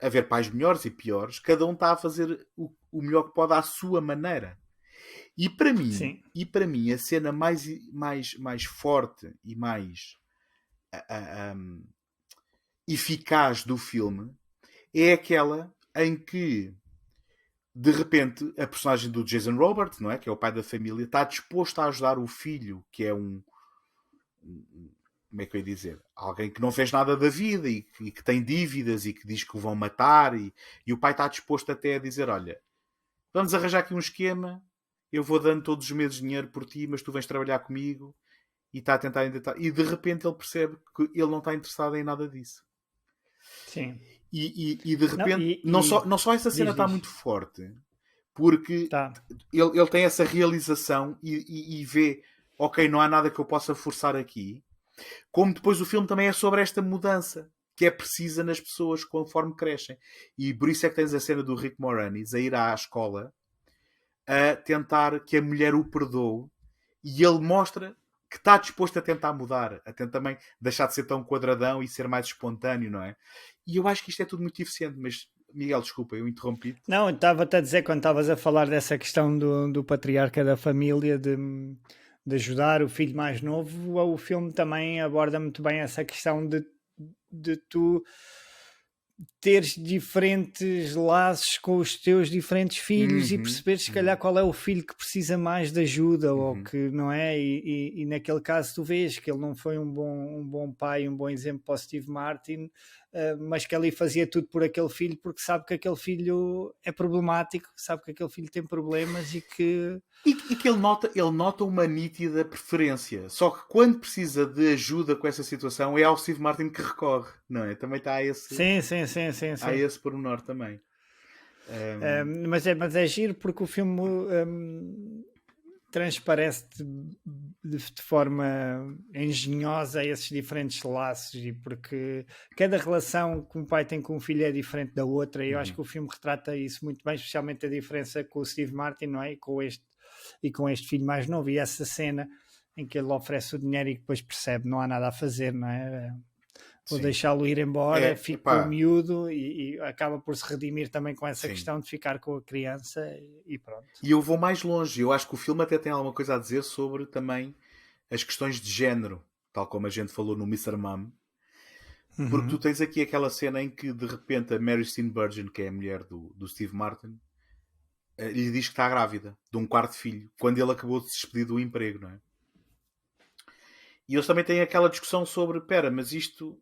haver pais melhores e piores, cada um está a fazer o melhor que pode à sua maneira. E para mim a cena mais forte e mais eficaz do filme é aquela em que de repente a personagem do Jason Robards, não é? Que é o pai da família, está disposto a ajudar o filho, que é como é que eu ia dizer? Alguém que não fez nada da vida e que tem dívidas e que diz que o vão matar, e o pai está disposto até a dizer: olha, vamos arranjar aqui um esquema, eu vou dando todos os meses dinheiro por ti, mas tu vens trabalhar comigo, e está a tentar intentar. E de repente ele percebe que ele não está interessado em nada disso. Sim. E de repente, não só essa cena está muito forte, porque ele tem essa realização e vê, ok, não há nada que eu possa forçar aqui, como depois o filme também é sobre esta mudança que é precisa nas pessoas conforme crescem. E por isso é que tens a cena do Rick Moranis a ir à escola a tentar que a mulher o perdoe, e ele mostra que está disposto a tentar mudar, a tentar também deixar de ser tão quadradão e ser mais espontâneo, não é? E eu acho que isto é tudo muito eficiente, mas Miguel, desculpa, eu interrompi-te. Não, estava-te a dizer, quando estavas a falar dessa questão do patriarca da família, de ajudar o filho mais novo, o filme também aborda muito bem essa questão de tu teres diferentes laços com os teus diferentes filhos e Uhum, perceberes se calhar qual é o filho que precisa mais de ajuda ou uhum. que não é, e naquele caso tu vês que ele não foi um bom pai, um bom exemplo para o Steve Martin, mas que ali fazia tudo por aquele filho porque sabe que aquele filho é problemático, sabe que aquele filho tem problemas e que E que ele nota uma nítida preferência. Só que quando precisa de ajuda com essa situação, é ao Steve Martin que recorre, não é? Também está sim, sim, sim, sim, há sim. esse pormenor também. Mas é giro porque o filme transparece de forma engenhosa esses diferentes laços e porque cada relação que um pai tem com um filho é diferente da outra e eu acho que o filme retrata isso muito bem, especialmente a diferença com o Steve Martin, não é? E com este filho mais novo e essa cena em que ele oferece o dinheiro e depois percebe não há nada a fazer, não é? Vou Sim. deixá-lo ir embora, fico com epá, o miúdo e acaba por se redimir também com essa sim. questão de ficar com a criança e pronto. E eu vou mais longe. Eu acho que o filme até tem alguma coisa a dizer sobre também as questões de género, tal como a gente falou no Mr. Mom. Porque tu tens aqui aquela cena em que de repente a Mary Steenburgen, que é a mulher do Steve Martin, lhe diz que está grávida de um quarto filho, quando ele acabou de se despedir do emprego, não é? E eles também têm aquela discussão sobre, pera, mas isto,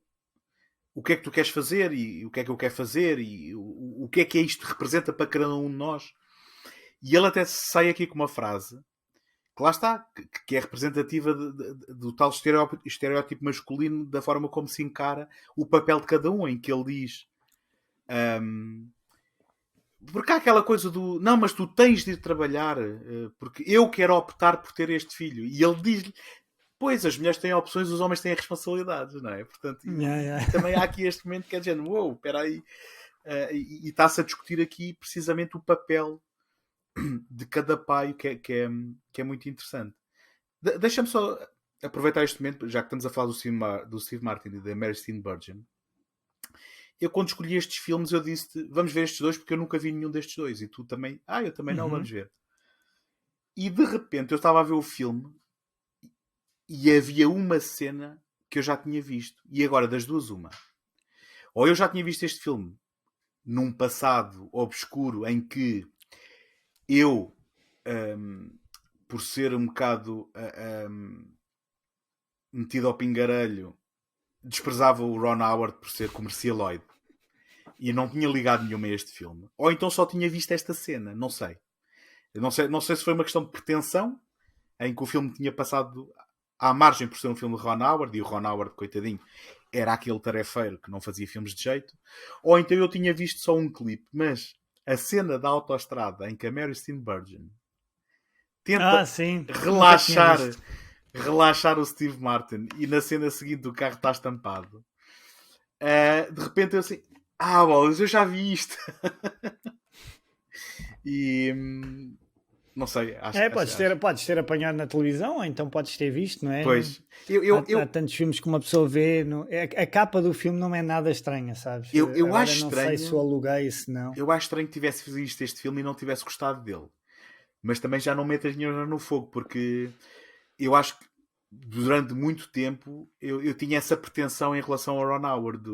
o que é que tu queres fazer e o que é que eu quero fazer e o que é isto representa para cada um de nós? E ele até sai aqui com uma frase que lá está, que é representativa do tal estereótipo masculino, da forma como se encara o papel de cada um, em que ele diz porque há aquela coisa do não, mas tu tens de ir trabalhar porque eu quero optar por ter este filho. E ele diz-lhe, pois, as mulheres têm opções, os homens têm responsabilidades, não é? Portanto, e também há aqui este momento que é de género, uou, espera aí. E está-se a discutir aqui precisamente o papel de cada pai, que é muito interessante. Deixa-me só aproveitar este momento, já que estamos a falar do Steve Martin e da Mary Steenburgen. Eu quando escolhi estes filmes eu disse vamos ver estes dois porque eu nunca vi nenhum destes dois. E tu também, eu também não, vamos ver. E de repente eu estava a ver o filme e havia uma cena que eu já tinha visto. E agora das duas uma. Ou eu já tinha visto este filme num passado obscuro em que eu, por ser um bocado metido ao pingarelho, desprezava o Ron Howard por ser comercialoide e não tinha ligado nenhuma a este filme. Ou então só tinha visto esta cena, não sei. Não sei se foi uma questão de pretensão, em que o filme tinha passado à margem por ser um filme de Ron Howard, e o Ron Howard, coitadinho, era aquele tarefeiro que não fazia filmes de jeito, ou então eu tinha visto só um clipe, mas a cena da autoestrada em que a Mary Steenburgen tenta relaxar o Steve Martin e na cena seguinte o carro está estampado, de repente eu assim, bolas, eu já vi isto. E não sei, podes ter apanhado na televisão, ou então podes ter visto, não é? Pois, há tantos filmes que uma pessoa vê. A capa do filme não é nada estranha, sabes? Eu acho estranho. Não sei se o aluguei, se não. Eu acho estranho que tivesse visto este filme e não tivesse gostado dele. Mas também já não metas dinheiro no fogo, porque eu acho que durante muito tempo eu tinha essa pretensão em relação ao Ron Howard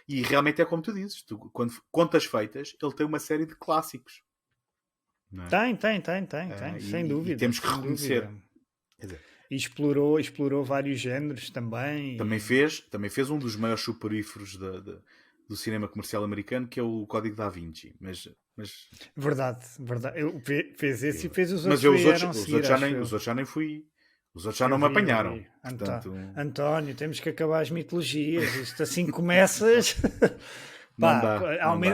e realmente é como tu dizes, quando contas feitas, ele tem uma série de clássicos. Não é? Tem, sem dúvida. E temos que reconhecer. E explorou vários géneros também. Também fez um dos maiores soporíferos do cinema comercial americano, que é o Código da Vinci. Mas... Verdade. Fez esse e fez os outros. Mas os outros já nem fui. Os outros já não me apanharam. Portanto... António, temos que acabar as mitologias. Isto assim começas.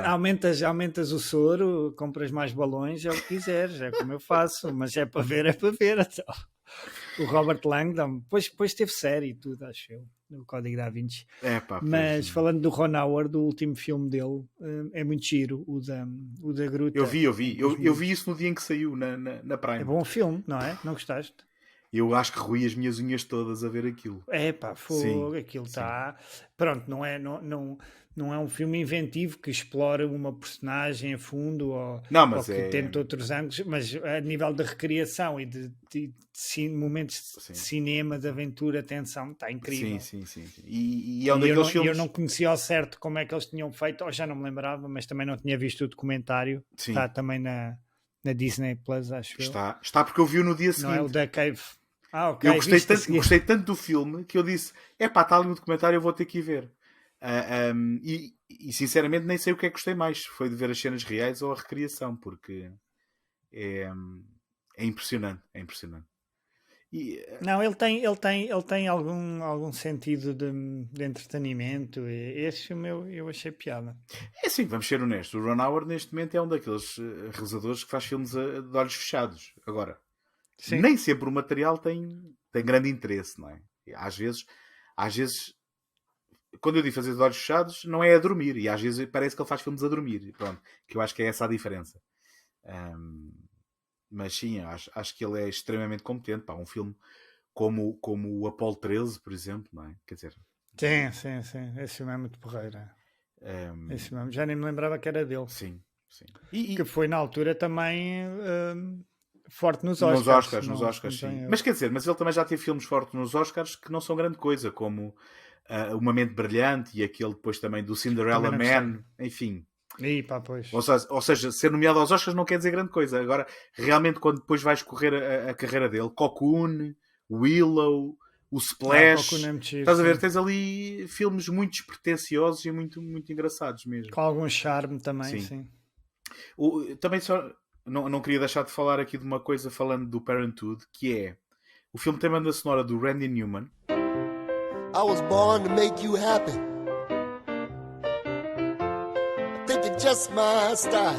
Aumentas o soro, compras mais balões, é o que quiseres, é como eu faço, mas é para ver. Então. O Robert Langdon, depois teve série e tudo, acho eu, no Código da Vinci. Mas falando do Ron Howard, o último filme dele é muito giro, o da Gruta. Eu vi isso no dia em que saiu na Prime. É bom filme, não é? Não gostaste? Eu acho que roí as minhas unhas todas a ver aquilo. É pá, Sim, fogo, aquilo sim. está. Pronto, não é um filme inventivo que explora uma personagem a fundo Não, ou mas que é. tenta outros ângulos, mas a nível de recriação e de momentos de Sim, cinema, de aventura, tensão, está sim, incrível. sim, sim. Sim. E é um E daqueles eu filmes. não conhecia ao certo como é que eles tinham feito, ou já não me lembrava, mas também não tinha visto o documentário. Está Sim, também na Disney Plus, acho eu. está porque eu vi no dia Não é o seguinte. da Cave. Ah, ok, viste a seguir. Gostei tanto do filme que eu disse: epá, está ali no documentário, eu vou ter que ir ver. E sinceramente nem sei o que é que gostei mais. Foi de ver as cenas reais ou a recriação, porque é, é impressionante. É impressionante. E, Não, ele tem algum sentido de entretenimento. E esse filme eu achei piada. é assim, vamos ser honestos. O Ron Howard neste momento é um daqueles realizadores que faz filmes de olhos fechados. Agora, Sim. nem sempre o material tem grande interesse, não é? E às vezes, quando eu digo fazer de olhos fechados, não é a dormir. E às vezes parece que ele faz filmes a dormir. E pronto, que eu acho que é essa a diferença. Ahm, mas sim, acho que ele é extremamente competente. Pá, um filme como o Apollo 13, por exemplo, não é? Quer dizer, Sim, sim, sim. Esse filme é muito porreiro. Esse ahm, filme, já nem me lembrava que era dele. sim, sim. Que foi na altura também forte nos Oscars. Nos Não, se Oscars, não sim. tenho Mas erro. quer dizer, mas ele também já teve filmes fortes nos Oscars que não são grande coisa, como Uma Mente Brilhante e aquele depois também do Também Cinderella não gostei. Man, enfim. E pá, pois. Ou seja, ser nomeado aos Oscars não quer dizer grande coisa. Agora, realmente, quando depois vais correr a carreira dele, Cocoon, Willow, o Ah, o Cocoon Splash, é muito giro, estás a ver? sim. Tens ali filmes muito despretensiosos e muito engraçados mesmo. Com algum charme também, Sim. sim. Também só. Não queria deixar de falar aqui de uma coisa falando do Parenthood, que é o filme tem banda sonora do Randy Newman. I was born to make you happy. I think you're just my style.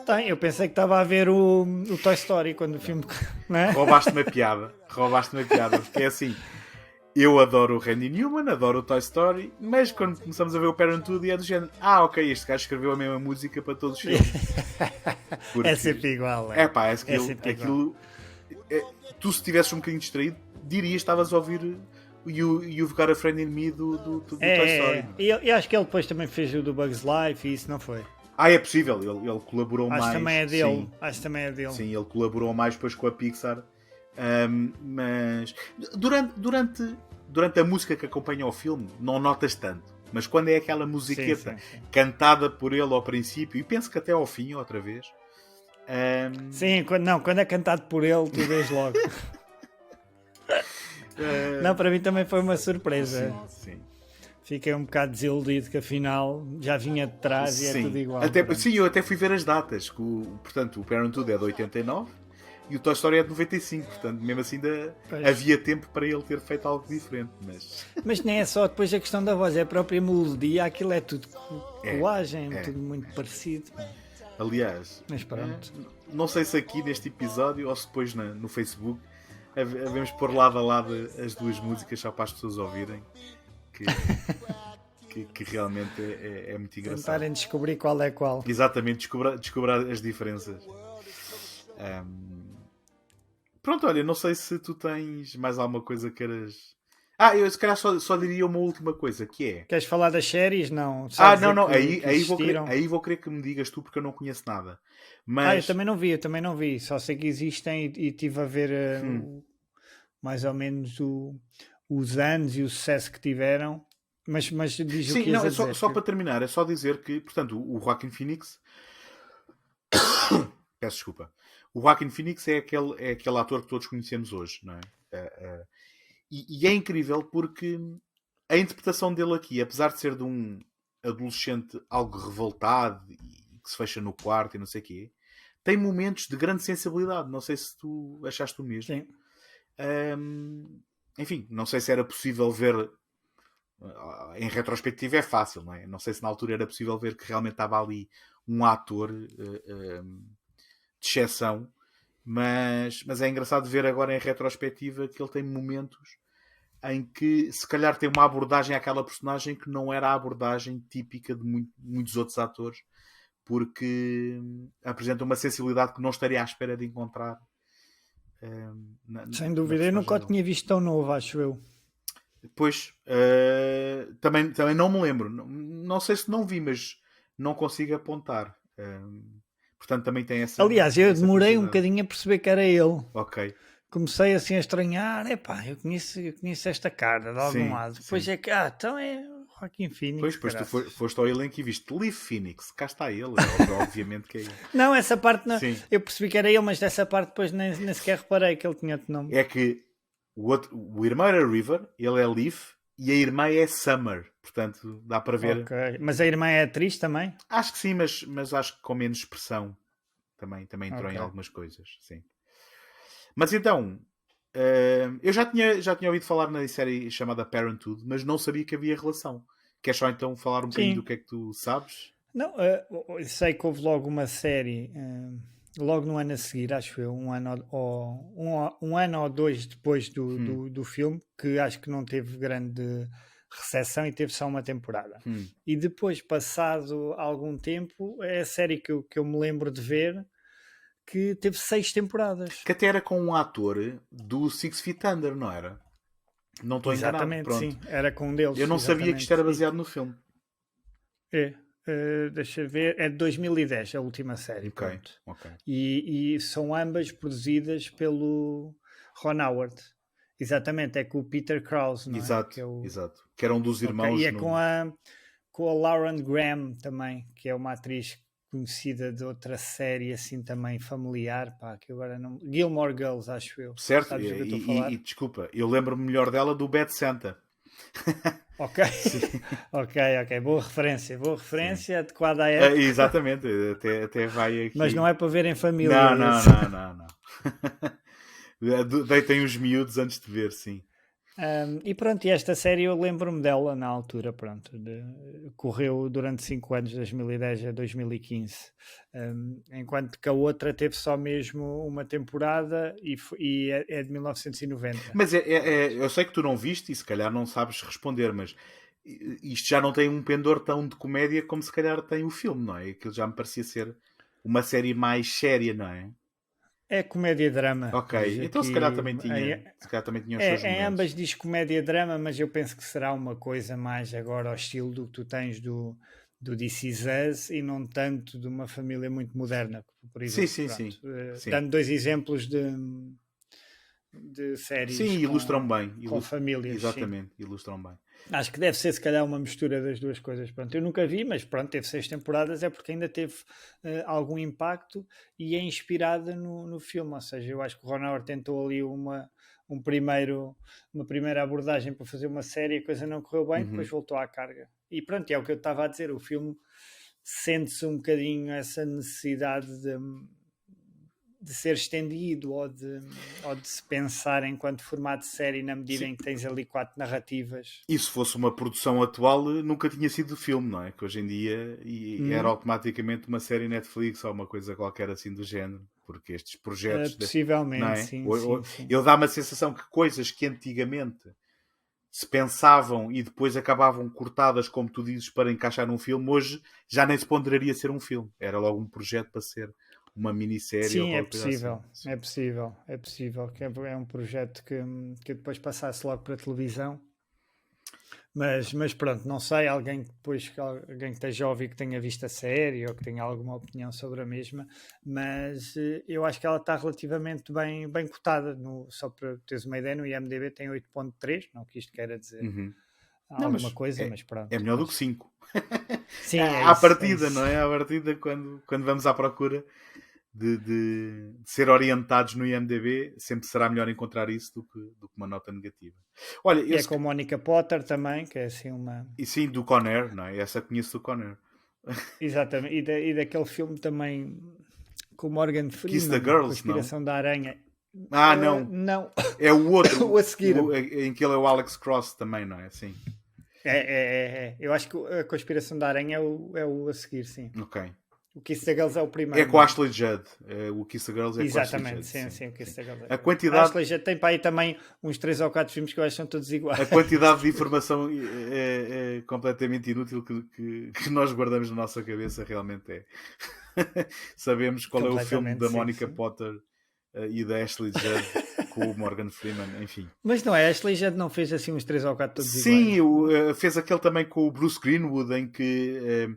Tem, eu pensei que estava a ver o Toy Story quando o filme. Não é? Roubaste-me a piada. Roubaste-me a piada, porque é assim. Eu adoro o Randy Newman, adoro o Toy Story, mas quando começamos a ver o Parenthood é do género. Ah, ok, este gajo escreveu a mesma música para todos os filmes. Porque, É sempre igual, é pá, é é sempre igual. aquilo tu se estivesses um bocadinho distraído, dirias que estavas a ouvir o You've Got a Friend in Me do Toy Story. É. E eu acho que ele depois também fez o do Bugs Life e isso não foi. É possível, ele colaborou Acho que mais. também é dele. Sim, Acho que também é dele. sim, ele colaborou mais depois com a Pixar. Mas durante a música que acompanha o filme, não notas tanto. Mas quando é aquela musiqueta Sim. cantada por ele ao princípio, e penso que até ao fim, outra vez. Sim, quando é cantado por ele, tu vês logo. Não, para mim também foi uma surpresa. Sim. Fiquei um bocado desiludido que afinal já vinha de trás e é tudo igual. Sim, eu até fui ver as datas. Portanto, o Parenthood é de 89 e o Toy Story é de 95. Portanto, mesmo assim havia tempo para ele ter feito algo diferente. Mas nem é só depois a questão da voz, é a própria melodia, aquilo é tudo colagem, tudo muito parecido. Aliás, Mas pronto. Não sei se aqui neste episódio ou se depois no Facebook devemos pôr lado a lado as duas músicas só para as pessoas ouvirem. Que realmente é muito engraçado. Tentarem descobrir qual é qual. Exatamente, descobrir as diferenças. Pronto, olha, não sei se tu tens mais alguma coisa que queiras. Eu se calhar só diria uma última coisa, que é. Queres falar das séries? Não. Não. Que aí vou querer que me digas tu, porque eu não conheço nada. Mas. Eu também não vi. Só sei que existem e estive a ver mais ou menos os anos e o sucesso que tiveram. Mas diz o que ias a dizer. Só para terminar, é só dizer que, portanto, o Joaquin Phoenix. Peço desculpa. O Joaquin Phoenix é aquele ator que todos conhecemos hoje, não é? E é incrível porque a interpretação dele aqui, apesar de ser de um adolescente algo revoltado e que se fecha no quarto e não sei o quê, tem momentos de grande sensibilidade. Não sei se tu achaste o mesmo. Sim. Enfim, não sei se era possível ver. Em retrospectiva é fácil, não é? Não sei se na altura era possível ver que realmente estava ali um ator de exceção, mas é engraçado ver agora em retrospectiva que ele tem momentos em que se calhar tem uma abordagem àquela personagem que não era a abordagem típica de muitos outros atores, porque apresenta uma sensibilidade que não estaria à espera de encontrar Sem dúvida, eu nunca o tinha visto tão novo, acho eu. Pois, também não me lembro. Não sei se não vi, mas não consigo apontar. Portanto, também tem essa. Aliás, eu essa demorei um curiosidade. bocadinho a perceber que era ele. Ok. Comecei assim a estranhar, eu conheço esta cara de algum Sim, lado. sim. Depois é que, então é Joaquin Phoenix. Pois tu caraças. foste ao elenco e viste Lee Phoenix. Cá está ele, obviamente que é ele. Não, essa parte não, Sim. eu percebi que era ele, mas dessa parte depois nem sequer reparei que ele tinha outro nome. É que o irmão era River, ele é Leaf e a irmã é Summer. Portanto, dá para ver. Ok. Mas a irmã é atriz também? Acho que sim, mas acho que com menos expressão. Também entrou em Ok. algumas coisas. Sim. Mas então, eu já tinha ouvido falar na série chamada Parenthood, mas não sabia que havia relação. Queres só então falar um bocadinho Sim. do que é que tu sabes? Não, eu sei que houve logo uma série, logo no ano a seguir, acho eu, um ano ou dois depois do filme, que acho que não teve grande recepção e teve só uma temporada. E depois, passado algum tempo, é a série que eu me lembro de ver, que teve 6 temporadas. Que até era com um ator do Six Feet Under, não era? Não estou enganado. Exatamente, Pronto. sim, era com um deles. Eu não sabia que isto era exatamente. baseado no filme. Deixa ver, é de 2010 a última série. Ok, Pronto. ok. E são ambas produzidas pelo Ron Howard. Exatamente, é com o Peter Krause, não é? Exato, Que é o... exato. Que era um dos irmãos. Ok, e é no- com a Lauren Graham também, que é uma atriz conhecida de outra série assim também familiar, pá, que agora não... Gilmore Girls, acho eu. Certo? Sabes do que eu estou a falar? E desculpa, eu lembro-me melhor dela do Bad Santa. Ok, ok, boa referência adequada a época, Exatamente, até vai aqui. mas não é para ver em família. Não, esse. não. Deitem os miúdos antes de ver, sim. E pronto, e esta série eu lembro-me dela na altura, pronto, correu durante 5 anos, 2010 a 2015, enquanto que a outra teve só mesmo uma temporada e é de 1990. Mas eu sei que tu não viste e se calhar não sabes responder, mas isto já não tem um pendor tão de comédia como se calhar tem o filme, não é? Aquilo já me parecia ser uma série mais séria, não é? É comédia-drama. Ok, então se calhar também tinha os seus Em momentos. ambas diz comédia-drama, mas eu penso que será uma coisa mais agora ao estilo do que tu tens do This Is Us e não tanto de uma família muito moderna, por exemplo. Sim. Dando 2 exemplos de séries Sim, ilustram bem. com famílias. Exatamente, ilustram bem. Acho que deve ser se calhar uma mistura das duas coisas. Pronto, eu nunca vi, mas pronto, teve 6 temporadas, é porque ainda teve algum impacto e é inspirada no filme. Ou seja, eu acho que o Ron Howard tentou ali uma primeira abordagem para fazer uma série, a coisa não correu bem, depois voltou à carga. E pronto, é o que eu estava a dizer, o filme sente-se um bocadinho essa necessidade de ser estendido ou de se pensar enquanto formato de série na medida em que tens ali 4 narrativas. E se fosse uma produção atual, nunca tinha sido filme, não é? Que hoje em dia era automaticamente uma série Netflix ou uma coisa qualquer assim do género. Porque estes projetos... Possivelmente, não é? sim. Ele dá-me a sensação que coisas que antigamente se pensavam e depois acabavam cortadas, como tu dizes, para encaixar num filme, hoje já nem se ponderaria ser um filme. Era logo um projeto para ser uma minissérie. Sim, ou é qualquer coisa possível, assim. é possível que é um projeto que depois passasse logo para a televisão. Mas pronto, não sei, alguém que esteja a ouvir que tenha visto a série ou que tenha alguma opinião sobre a mesma, mas eu acho que ela está relativamente bem cotada, só para teres uma ideia, no IMDb tem 8.3, não que isto queira dizer alguma coisa, mas pronto. É melhor do que 5. Sim, à partida, não é? À partida, quando vamos à procura de ser orientados no IMDb, sempre será melhor encontrar isso do que uma nota negativa. Olha, e é com a Mónica Potter também, que é assim uma... E sim, do Conair, não é? Essa conheço do Conair. Exatamente, e daquele filme também com Morgan Kiss the Freeman, Girls, Conspiração da Aranha. Não. Não. É o outro. O a seguir. Em que ele é o Alex Cross também, não é? Sim. É. Eu acho que a Conspiração da Aranha é o a seguir, sim. Ok. O Kiss the Girls é o primeiro. É com a Ashley Judd. O Kiss the Girls é com a Ashley Judd. Exatamente, sim, o Kiss the Girls. A quantidade... A Ashley Judd tem para aí também uns 3 ou 4 filmes que eu acho que são todos iguais. A quantidade de informação é completamente inútil que nós guardamos na nossa cabeça realmente é. Sabemos qual é o filme da Mónica Potter e da Ashley Judd com o Morgan Freeman, enfim. Mas não é, Ashley já não fez assim uns 3 ou 4 todos Sim, iguais. fez aquele também com o Bruce Greenwood, em que...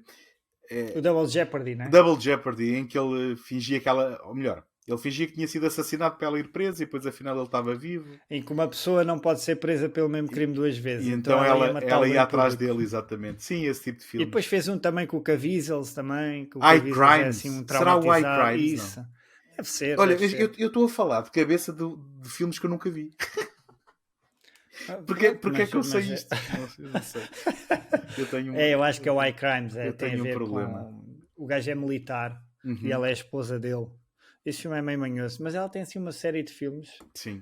O Double Jeopardy, não é? Double Jeopardy, em que ele fingia que ela... Ou melhor, ele fingia que tinha sido assassinado para ela ir presa e depois afinal ele estava vivo. Em que uma pessoa não pode ser presa pelo mesmo crime 2 vezes. E então ela ela ia em atrás público. dele, exatamente. Sim, esse tipo de E filme. depois fez um também com o Caviezel também. Que o High Caviezel é Crimes. assim, um Será o High traumatizado. Crimes? Isso. Não. Deve ser. Olha, deve ser. eu estou a falar de cabeça de filmes que eu nunca vi. Porque é que eu sei isto? Não sei. Eu tenho eu acho que é o High Crimes. eu Tem tenho a um ver problema. com... O gajo é militar e ela é a esposa dele. Esse filme é meio manhoso. Mas ela tem assim uma série de filmes Sim.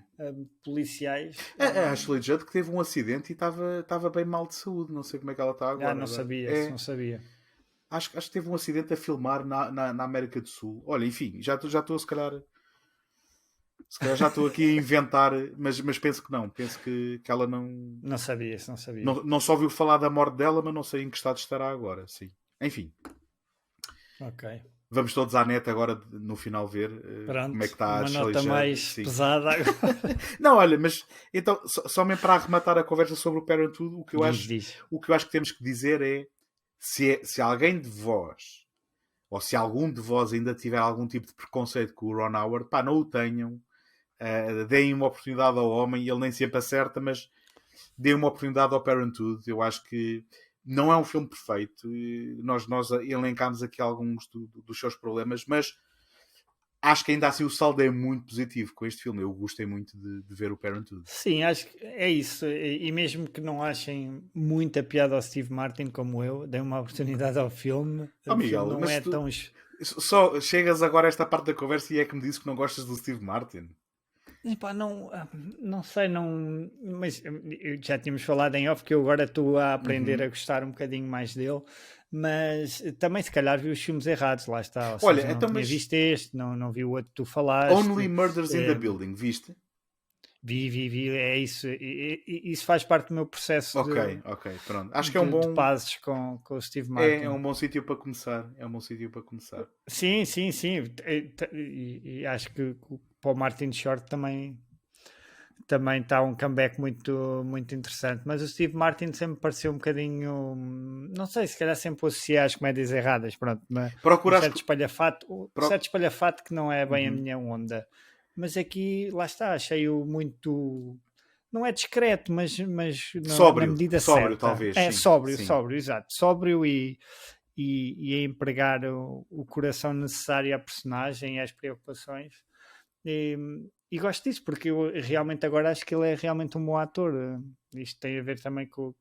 policiais. A Ashley Judd que teve um acidente e estava bem mal de saúde. Não sei como é que ela está agora. Não sabia. Não sabia. Acho que teve um acidente a filmar na América do Sul. Olha, enfim, já estou se calhar já estou aqui a inventar, mas penso que não. Penso que ela não... Não sabia. Não só ouviu falar da morte dela, mas não sei em que estado estará agora. Sim. Enfim. Ok. Vamos todos à net agora no final ver Pronto, como é que está a uma Ashley nota Judd. mais Sim. pesada agora. Não, olha, mas então, só mesmo para arrematar a conversa sobre o Parenthood, o que eu acho que temos que dizer é se alguém de vós, ou se algum de vós ainda tiver algum tipo de preconceito com o Ron Howard, pá, não o tenham. Deem uma oportunidade ao homem, ele nem sempre acerta, mas deem uma oportunidade ao Parenthood. Eu acho que não é um filme perfeito. Nós elencámos aqui alguns dos seus problemas, mas acho que ainda assim o saldo é muito positivo com este filme. Eu gostei muito de ver o Parenthood. Sim, acho que é isso. E mesmo que não achem muita piada ao Steve Martin como eu, deem uma oportunidade ao filme. O Miguel, filme não é tão... Só chegas agora a esta parte da conversa e é que me dizes que não gostas do Steve Martin. Epá, não sei, mas já tínhamos falado em off que eu agora estou a aprender a gostar um bocadinho mais dele, mas também se calhar vi os filmes errados, lá está. Ou Olha, seja, não então, tinha visto este, não vi o outro que tu falaste. Only Murders in the Building, viste? Vi, é isso. Isso faz parte do meu processo Ok, pronto. Acho que é um bom... de pazes com o Steve Martin. É um bom sítio para começar. Sim. E acho que o Paul Martin Short também está um comeback muito, muito interessante. Mas o Steve Martin sempre pareceu um bocadinho... Não sei, se calhar sempre o associei às comédias erradas. Pronto, um certo espalhafato que não é bem a minha onda. Mas aqui, lá está, achei-o muito... Não é discreto, mas sóbrio, na medida sóbrio, certa. talvez. É sim, sóbrio, sim. Exato. Sóbrio e a empregar o coração necessário à personagem e às preocupações. E gosto disso, porque eu realmente agora acho que ele é realmente um bom ator. Isto tem a ver também com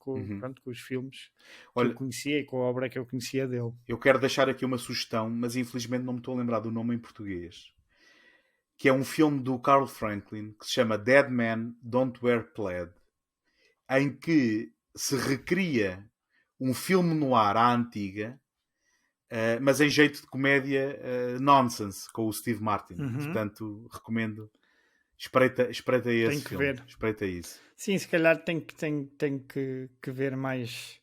os filmes que eu conhecia e com a obra que eu conhecia dele. Eu quero deixar aqui uma sugestão, mas infelizmente não me estou a lembrar do nome em português. Que é um filme do Carl Franklin que se chama Dead Men Don't Wear Plaid, em que se recria um filme no ar à antiga, mas em jeito de comédia nonsense, com o Steve Martin. Portanto, recomendo. Espreita esse filme. Ver. Espreita isso. Sim, se calhar tem que ver mais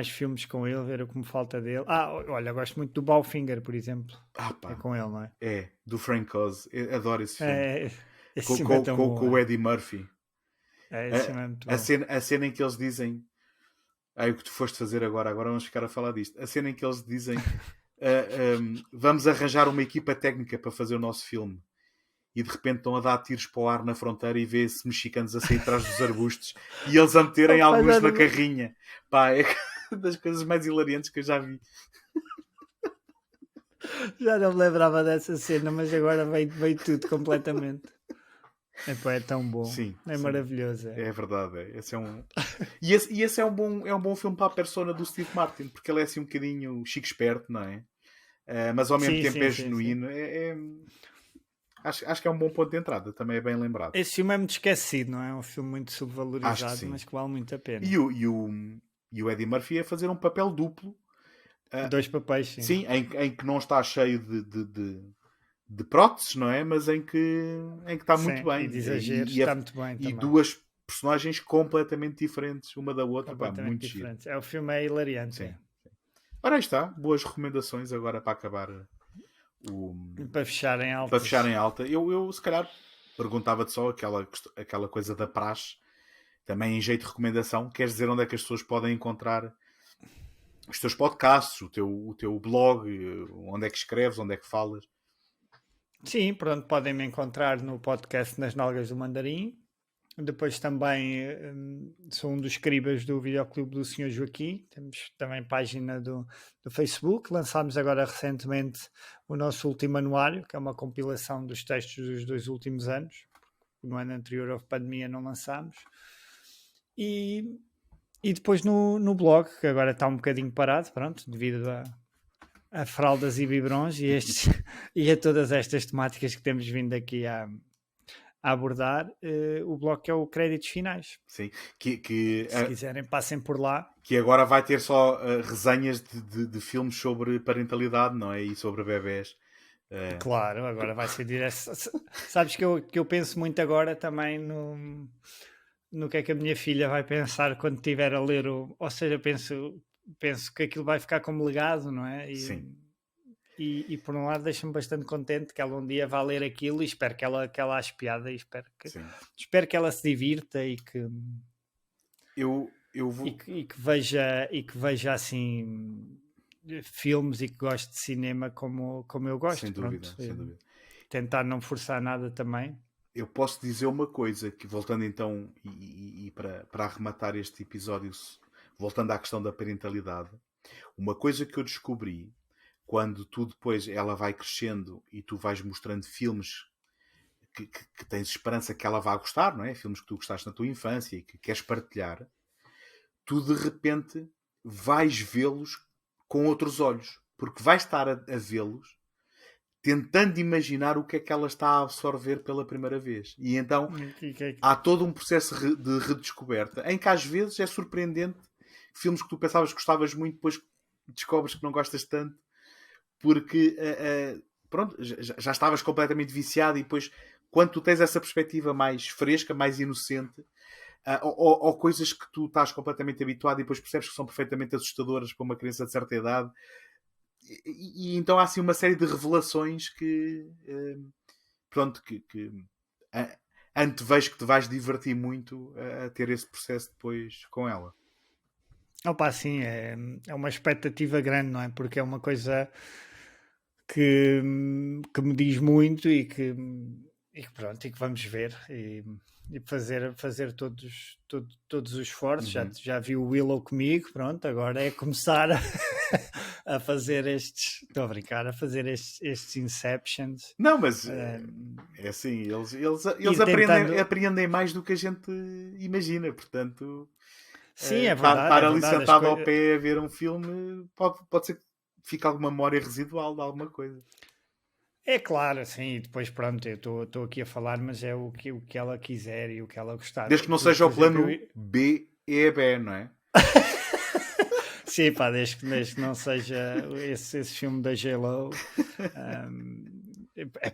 filmes com ele, ver o que me falta dele. Olha, eu gosto muito do Bowfinger, por exemplo. É com ele, não é? É, do Frank Oz. Eu adoro esse filme. Com o Eddie Murphy. Esse filme é muito bom. A cena em que eles dizem... o que tu foste fazer agora vamos ficar a falar disto. A cena em que eles dizem vamos arranjar uma equipa técnica para fazer o nosso filme. E de repente estão a dar tiros para o ar na fronteira e vê-se mexicanos a sair atrás dos arbustos e eles a meterem alguns na carrinha. Pá, é das coisas mais hilariantes que eu já vi. Já não me lembrava dessa cena, mas agora veio tudo completamente. É tão bom. Sim, maravilhoso. É verdade. Esse é um... e esse é um bom filme para a persona do Steve Martin, porque ele é assim um bocadinho chique esperto, não é? Mas ao mesmo tempo é genuíno. Acho que é um bom ponto de entrada, também é bem lembrado. Esse filme é muito esquecido, não é? É um filme muito subvalorizado, mas que vale muito a pena. E o Eddie Murphy a fazer um papel duplo. 2 papéis, sim. Sim, em que não está cheio de próteses, não é? Mas em que está muito bem. E de exageros, está muito bem e também. Duas personagens completamente diferentes uma da outra. Muito diferentes. O filme é hilariante. Sim. Ora, aí está. Boas recomendações agora para acabar Para fecharem alta. Para fecharem alta. Eu se calhar perguntava-te só aquela coisa da praxe, também em jeito de recomendação. Queres dizer onde é que as pessoas podem encontrar os teus podcasts, o teu blog, onde é que escreves, onde é que falas? Sim, pronto, podem me encontrar no podcast Nas Nalgas do Mandarim. Depois também sou um dos escribas do Videoclube do Sr. Joaquim. Temos também página do Facebook. Lançámos agora recentemente o nosso último anuário, que é uma compilação dos textos dos 2 últimos anos. No ano anterior houve pandemia, não lançámos. E depois no blog, que agora está um bocadinho parado, pronto, devido a fraldas e biberons e a todas estas temáticas que temos vindo aqui a abordar, o blog é o Créditos Finais. Sim, se quiserem, passem por lá. Que agora vai ter só resenhas de filmes sobre parentalidade, não é? E sobre bebés. Claro, agora vai ser direto. Sabes que eu penso muito agora também no que é que a minha filha vai pensar quando estiver a ler ou seja, penso que aquilo vai ficar como legado, não é? Sim. E por um lado deixa-me bastante contente que ela um dia vá ler aquilo e espero que ela ache piada e espero que ela se divirta e que eu vou... e que veja assim filmes e que goste de cinema como eu gosto. Sem dúvida, pronto, sem dúvida. Tentar não forçar nada também. Eu posso dizer uma coisa, que voltando então e para arrematar este episódio, voltando à questão da parentalidade, uma coisa que eu descobri quando tu depois ela vai crescendo e tu vais mostrando filmes que tens esperança que ela vá gostar, não é? Filmes que tu gostaste na tua infância e que queres partilhar, tu de repente vais vê-los com outros olhos, porque vais estar a vê-los tentando imaginar o que é que ela está a absorver pela primeira vez. E então há todo um processo de redescoberta, em que às vezes é surpreendente filmes que tu pensavas que gostavas muito, depois descobres que não gostas tanto, porque pronto, já estavas completamente viciado e depois, quando tu tens essa perspectiva mais fresca, mais inocente, ou coisas que tu estás completamente habituado e depois percebes que são perfeitamente assustadoras para uma criança de certa idade, e então há assim uma série de revelações que pronto, que antevejo que te vais divertir muito a ter esse processo depois com ela. Opa, sim, é uma expectativa grande, não é? Porque é uma coisa que me diz muito e que pronto, e que vamos ver e fazer todos os esforços. Já vi o Willow comigo, pronto, agora é começar a fazer estou a brincar, a fazer estes Inceptions. Não, mas é assim, eles aprendem mais do que a gente imagina, portanto... Sim, é verdade. Estar ali sentado ao pé a ver um filme pode ser que fique alguma memória residual de alguma coisa. É claro, sim, e depois pronto, eu estou aqui a falar, mas é o que ela quiser e o que ela gostar. Desde que não seja o plano B e B, não é? Sim, pá, desde que não seja esse filme da J-Lo.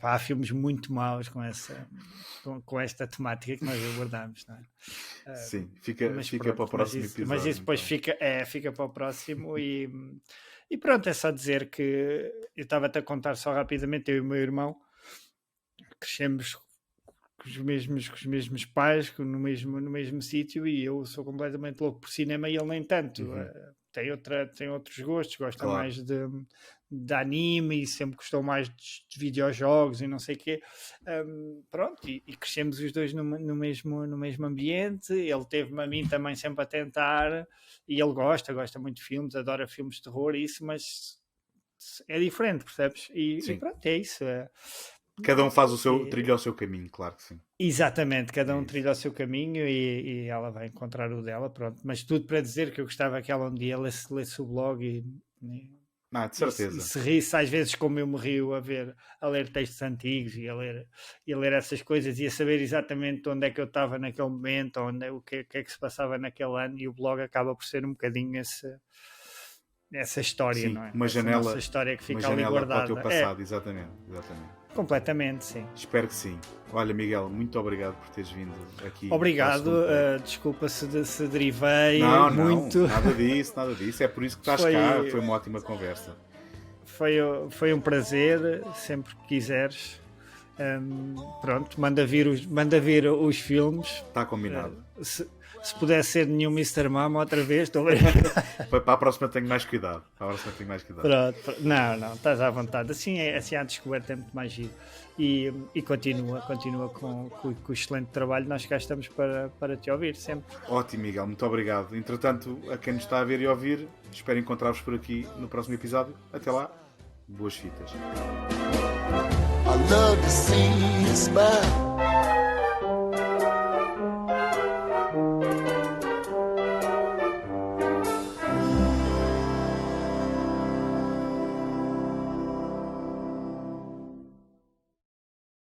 Há filmes muito maus com esta temática que nós abordamos, não é? Sim, fica para o próximo episódio. Mas isso depois então. fica para o próximo e pronto, é só dizer que eu estava-te a contar só rapidamente, eu e o meu irmão crescemos com os mesmos pais, no mesmo sítio, e eu sou completamente louco por cinema e ele nem tanto. Tem outros gostos, gosta mais de anime e sempre gostou mais de videojogos e não sei o quê. Pronto, e crescemos os dois no mesmo ambiente. Ele teve-me a mim também sempre a tentar, e ele gosta muito de filmes, adora filmes de terror e isso, mas é diferente, percebes? E pronto, é isso. Cada um faz trilha o seu caminho, claro que sim. Exatamente, cada um trilha o seu caminho e ela vai encontrar o dela, pronto. Mas tudo para dizer que eu gostava que ela um dia lesse o blog de certeza. E se risse às vezes como eu me rio a ler textos antigos e a ler essas coisas e a saber exatamente onde é que eu estava naquele momento, o que é que se passava naquele ano, e o blog acaba por ser um bocadinho essa história, sim, não é? Uma janela, história que fica uma ali guardada. Para o teu passado, exatamente. Completamente, sim. Espero que sim. Olha, Miguel, muito obrigado por teres vindo aqui. Obrigado, desculpa se derivei não, muito. Nada disso. É por isso que estás cá. Foi uma ótima conversa. foi um prazer, sempre que quiseres. Pronto, manda vir os filmes. Está combinado. Se puder ser nenhum Mr. Mama outra vez, estou bem. Para a próxima tenho mais cuidado. Pronto. Não, estás à vontade. Assim à descoberta é muito mais giro. E continua com o excelente trabalho. Nós cá estamos para te ouvir sempre. Ótimo, Miguel, muito obrigado. Entretanto, a quem nos está a ver e ouvir, espero encontrar-vos por aqui no próximo episódio. Até lá, boas fitas. I love to see you smile.